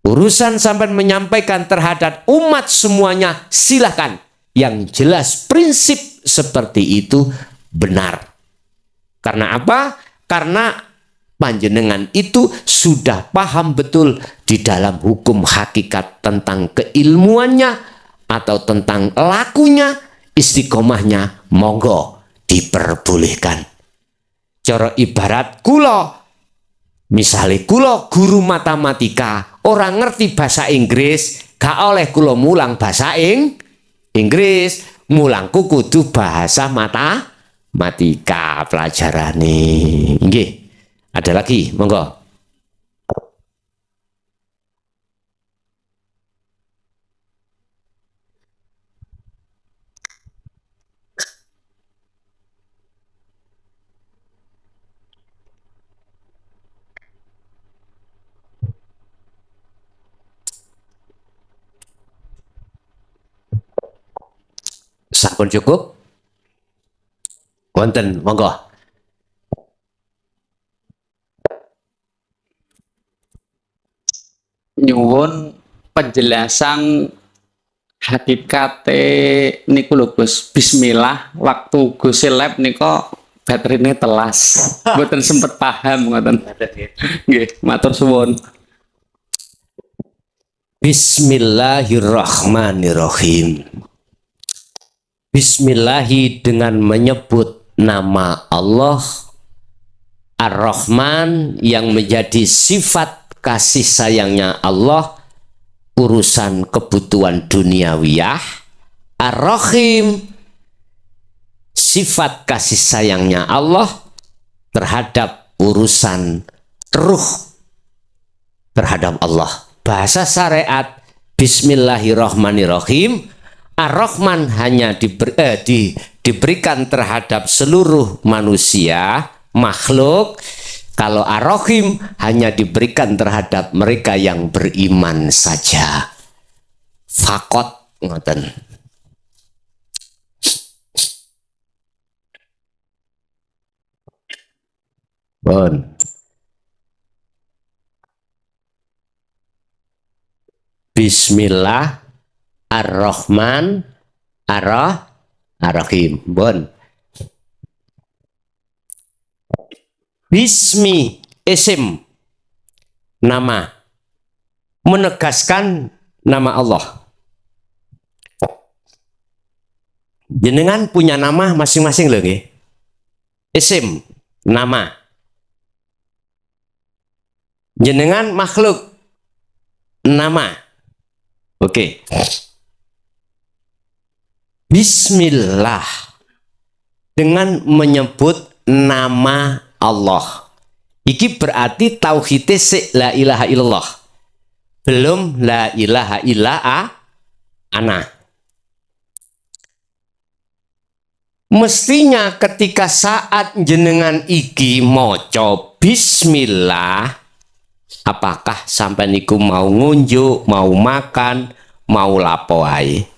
Urusan sampean menyampaikan terhadap umat semuanya, silahkan. Yang jelas prinsip seperti itu benar. Karena apa? Karena panjenengan itu sudah paham betul di dalam hukum hakikat tentang keilmuannya atau tentang lakunya, istiqomahnya, monggo diperbolehkan. Cara ibarat kula, misalnya kula guru matematika, orang ngerti bahasa Inggris, gak oleh kula mulang bahasa Inggris, mulangku kudu bahasa matematika pelajarane. Nggih. Ada lagi, monggo. Sampun cukup? Wonten, monggo. Nyuwun penjelasan hakikate niku lho Gus. Bismillah waktu Gus lab nika baterainya telas. Mboten sempet paham ngoten. Nggih, matur suwun. Bismillahirrahmanirrahim. Bismillahi dengan menyebut nama Allah Ar-Rahman yang menjadi sifat kasih sayangnya Allah, urusan kebutuhan duniawiyah. Ar-Rahim, sifat kasih sayangnya Allah terhadap urusan ruh terhadap Allah. Bahasa syariat Bismillahirrahmanirrahim. Ar-Rahman hanya diberikan terhadap seluruh manusia, makhluk. Kalau Ar-Rahim hanya diberikan terhadap mereka yang beriman saja. Fakot ngoten. Bon. Bismillah Ar-Rahman Ar-Rahim. Bon. Bismi isim nama, menegaskan nama Allah. Jenengan punya nama masing-masing loh nggih. Isim nama. Jenengan makhluk nama. Oke. Bismillah dengan menyebut nama Allah. Iki berarti tauhidnya la ilaha illallah. Belum la ilaha illa ana. Mestinya ketika saat jenengan iki maca bismillah, apakah sampai niku mau ngunjuk, mau makan, mau lapo ae.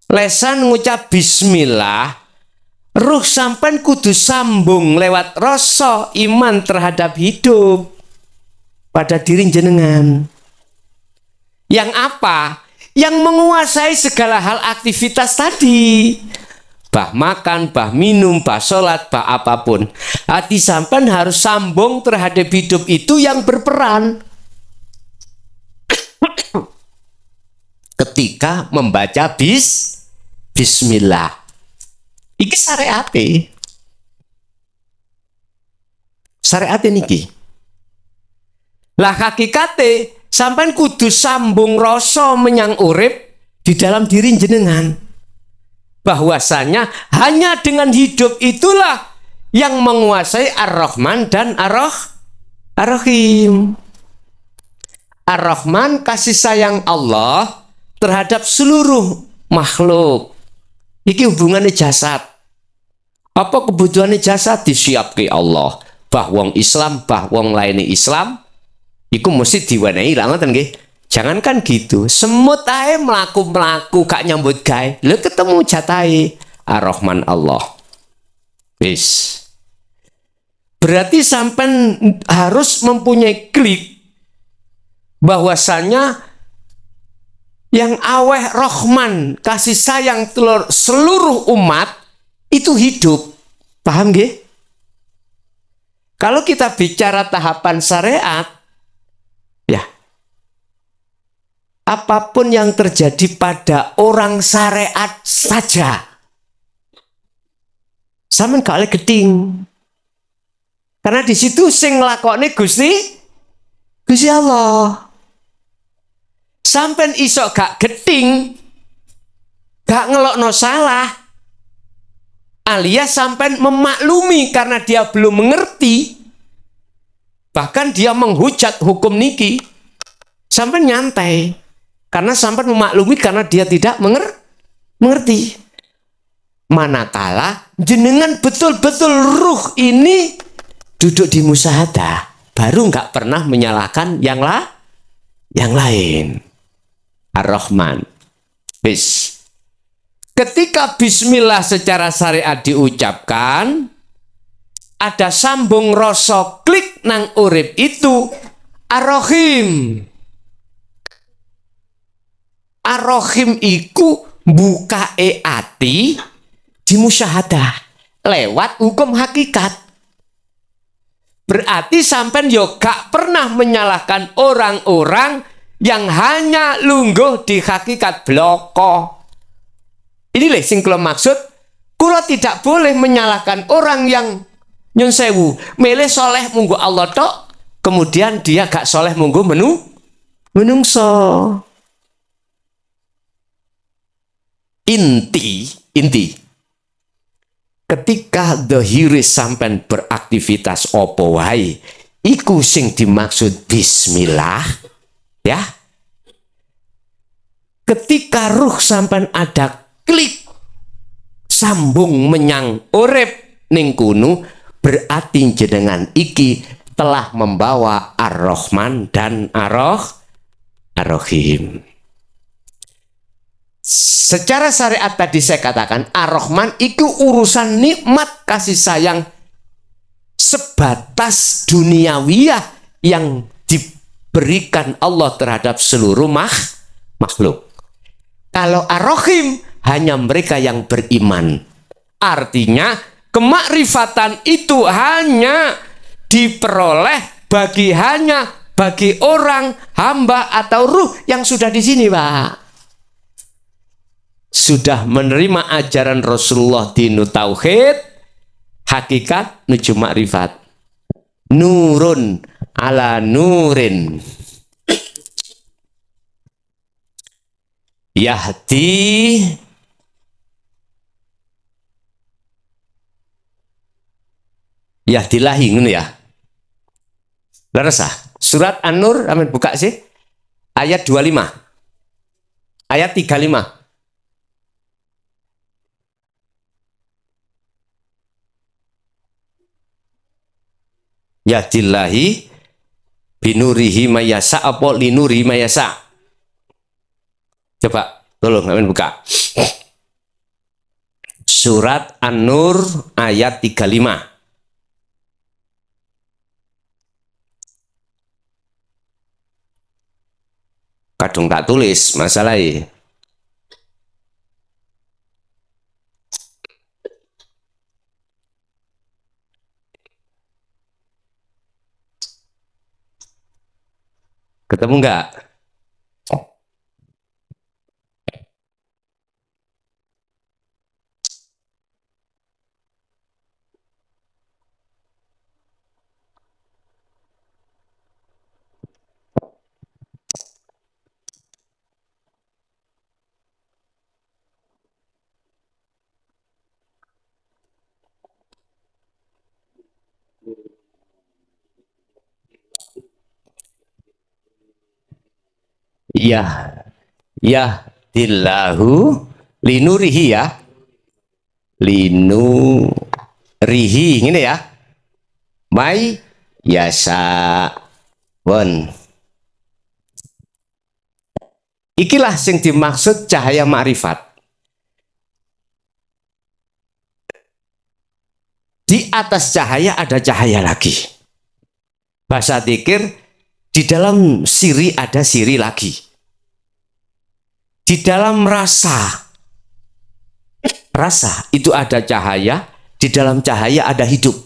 Lesan ngucap bismillah, ruh sampan kudu sambung lewat rasa iman terhadap hidup pada diri jenengan. Yang apa? Yang menguasai segala hal aktivitas tadi. Bah makan, bah minum, bah sholat, bah apapun. Hati sampan harus sambung terhadap hidup itu yang berperan. Ketika membaca bismillah. Iki syariate. Syariate niki. Lah hakikate sampean kudu sambung rasa menyang urip di dalam diri jenengan. Bahwasanya hanya dengan hidup itulah yang menguasai Ar-Rahman dan Ar-Rahim. Ar-Rahman kasih sayang Allah terhadap seluruh makhluk. Iki hubungannya jasad. Apa kebutuhannya jasad disiapke Allah. Bah wong Islam, bah wong lainnya Islam, iku mesti diwenehi lah ngoten nggih. Jangankan gitu, semut ae melaku gak nyambut gawe. Lho ketemu jatahe Ar-Rahman Allah. Wis. Berarti sampean harus mempunyai klik bahwasanya yang aweh Rahman, kasih sayang seluruh umat itu hidup. Paham nggih? Kalau kita bicara tahapan syariat, ya, apapun yang terjadi pada orang syariat saja, sampean gak oleh geding. Karena di situ sing nglakoni Gusti Allah. Sampean iso gak geding, gak ngelokno salah, alias sampean memaklumi karena dia belum mengerti, bahkan dia menghujat hukum niki, sampean nyantai karena sampean memaklumi karena dia tidak mengerti. Manakala jenengan betul-betul ruh ini duduk di musyahadah, baru nggak pernah menyalahkan yang lain. Ar-Rahman. Bis. Ketika bismillah secara syariat diucapkan, ada sambung rasa klik nang urip itu Ar-Rahim. Ar-Rahim iku bukae ati di musyahadah lewat hukum hakikat. Berarti sampean yo gak pernah menyalahkan orang-orang yang hanya lungguh di hakikat bloko. Ini lho sing kula maksud, kula tidak boleh menyalahkan orang yang nyun sewu, milih soleh munggu Allah tok, kemudian dia gak soleh munggu menungso. Inti. Ketika dhahire sampean beraktivitas opo wae, iku sing dimaksud bismillah, ya. Ketika ruh sampean ada klik sambung menyang urip ning kuno, berarti jenengan iki telah membawa Ar-Rahman dan Ar-Rahim. Secara syariat tadi saya katakan Ar-Rahman itu urusan nikmat kasih sayang sebatas duniawiyah yang diberikan Allah terhadap seluruh makhluk. Kalau Ar-Rahim hanya mereka yang beriman. Artinya kemakrifatan itu hanya diperoleh bagi orang hamba atau ruh yang sudah di sini, Pak. Sudah menerima ajaran Rasulullah dinu tauhid, hakikat nuju makrifat. Nurun ala nurin. Yahdilahi ngono ya. Leres ah. Surat An-Nur amin buka sih. Ayat 25. Ayat 35. Yahdillahi binurihi mayasa apa linuri mayasa. Coba tolong amin buka. Surat An-Nur ayat 35. Kadung tak tulis masalahnya. Ketemu enggak? Yahdillahu linurihi ya. Linurihi ini ya. May yasa. Bon. Ikilah sing dimaksud cahaya makrifat. Di atas cahaya ada cahaya lagi. Bahasa dzikir, di dalam siri ada siri lagi. Di dalam rasa itu ada cahaya, di dalam cahaya ada hidup.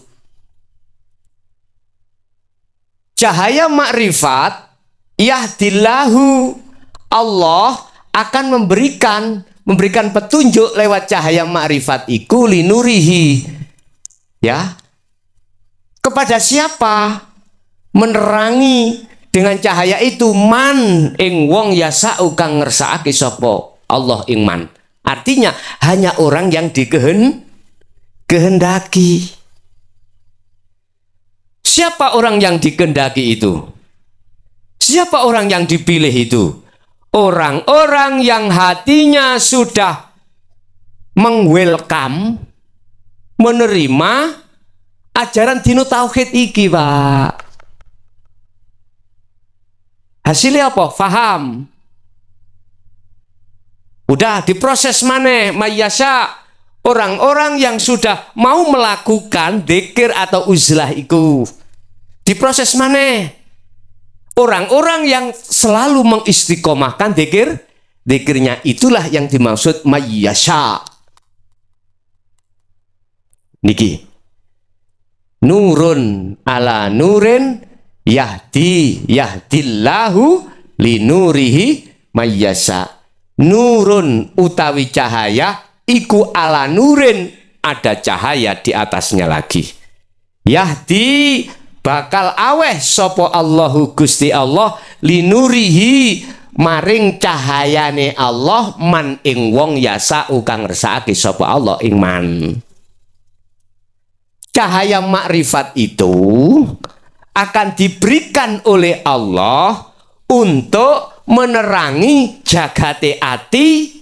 Cahaya makrifat, yahdillahu, Allah akan memberikan petunjuk lewat cahaya makrifat iku linurihi. Ya. Kepada siapa? Menerangi dengan cahaya itu man ing wong yasa'u kang ngersakake sapa Allah ing man. Artinya hanya orang yang dikehendaki. Siapa orang yang dikehendaki itu? Siapa orang yang dipilih itu? Orang-orang yang hatinya sudah mengwelcome, menerima ajaran dino tauhid iki, Pak. Hasilnya apa? Faham. Udah diproses maneh mayasa, orang-orang yang sudah mau melakukan dzikir atau uzlah itu diproses maneh, orang-orang yang selalu mengistiqomahkan dzikirnya, itulah yang dimaksud mayasa. Niki nurun ala nurin yahdillahu linurihi mayasa. Nurun utawi cahaya iku ala nurin, ada cahaya di atasnya lagi. Yahdi bakal aweh sopo Allahu Gusti Allah linurihi maring cahayane Allah man ing wong yasa kang ngersakake sopo Allah ing man. Cahaya makrifat itu akan diberikan oleh Allah untuk menerangi jagate ati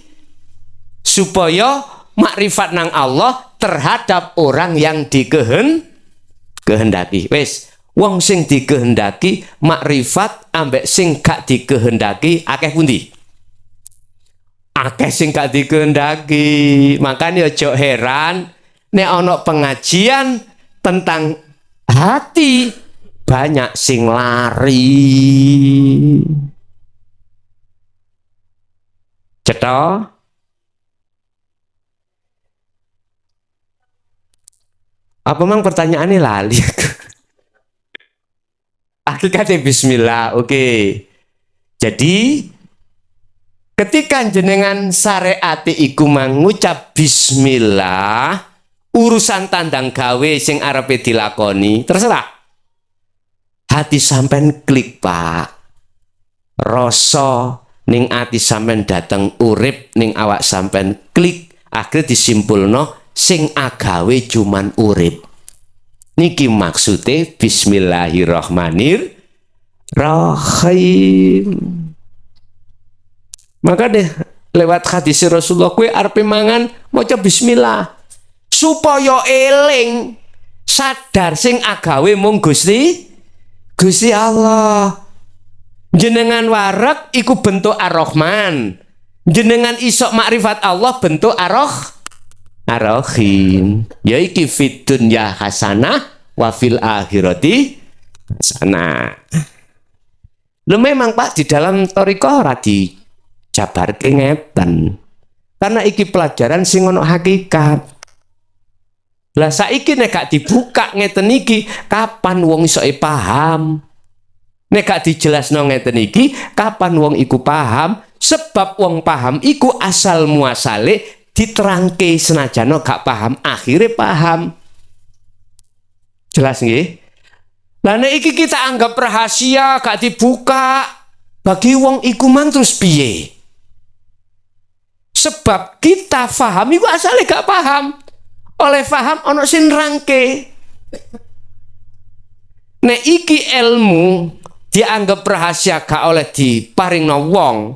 supaya makrifat nang Allah terhadap orang yang dikehendaki. Wes, wong sing dikehendaki makrifat ambek sing gak dikehendaki akeh pundi? Akeh sing gak dikehendaki. Makanya ojo heran nek ana pengajian tentang hati banyak sing lari. Cetha? Apa memang pertanyaannya lali? Hakikatnya bismillah. Oke. Jadi ketika jenengan syariat iku mengucap bismillah, urusan tandang gawe sing arepe dilakoni terserah. Hati sampean klik, Pak. Rasa ning ati sampean dateng urip ning awak sampean klik, akhirnya disimpulno sing agawe cuman urip. Niki maksude bismillahirrahmanirrahim. Maka deh lewat hadis Rasulullah kowe arep mangan maca bismillah supaya eling sadar sing agawe mung Gusti Allah. Jenengan wareg iku bentuk Ar-Rahman. Jenengan isok makrifat Allah bentuk Ar-Rahim. Ya iki fid dunya hasanah wa fil akhirati hasanah. Lho memang Pak di dalam thariqah ora dijabarke ngeten. Karena iki pelajaran sing ono hakikat. Lah saiki nek gak dibuka ngeten iki, kapan wong iso paham? Nek gak dijelasno ngeten iki, kapan wong iku paham? Sebab wong paham iku asal muasale diterangke senajano gak paham, akhirnya paham. Jelas nggih? Lah nek iki kita anggap rahasia, gak dibuka, bagi wong iku mang terus piye? Sebab kita paham iku asale gak paham. Oleh paham ono sing nerangke. Nek iki ilmu dianggap rahasia gak oleh diparingno wong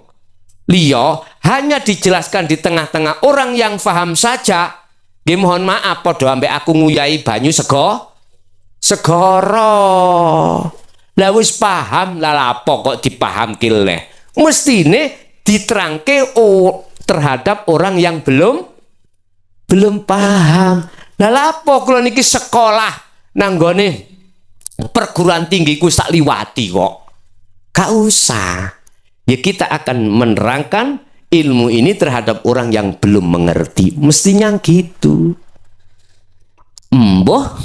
liya, hanya dijelaskan di tengah-tengah orang yang paham saja. Nggih mohon maaf padha ambek aku nguyahi banyu segara. Lah wis paham lah apa kok dipahamke leh. Mestine diterangke terhadap orang yang belum paham. Lah lapo kula niki sekolah nanggone perguruan tinggi ku sak liwati kok. Gak usah. Ya kita akan menerangkan ilmu ini terhadap orang yang belum mengerti. Mestinya gitu. Mbah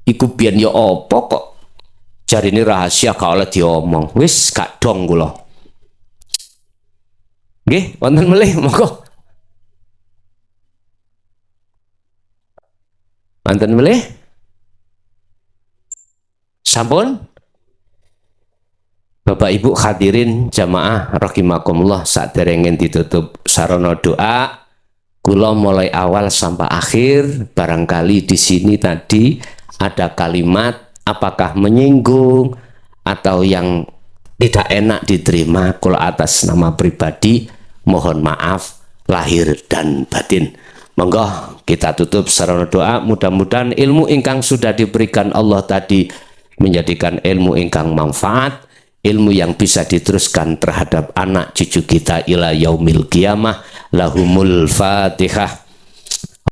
iku biyen ya apa kok jarine rahasia gak oleh diomong. Wis gak dong kula. Nggih, wonten melih monggo. Wonten melih? Sampun? Bapak Ibu hadirin jamaah rahimakumullah, saderenge ditutup sarana doa, kula mulai awal sampai akhir barangkali di sini tadi ada kalimat apakah menyinggung atau yang tidak enak diterima, kula atas nama pribadi mohon maaf lahir dan batin. Monggo kita tutup sarana doa, mudah-mudahan ilmu ingkang sudah diberikan Allah tadi menjadikan ilmu ingkang manfaat, ilmu yang bisa diteruskan terhadap anak cucu kita ila yaumil qiyamah. Lahumul Fatihah.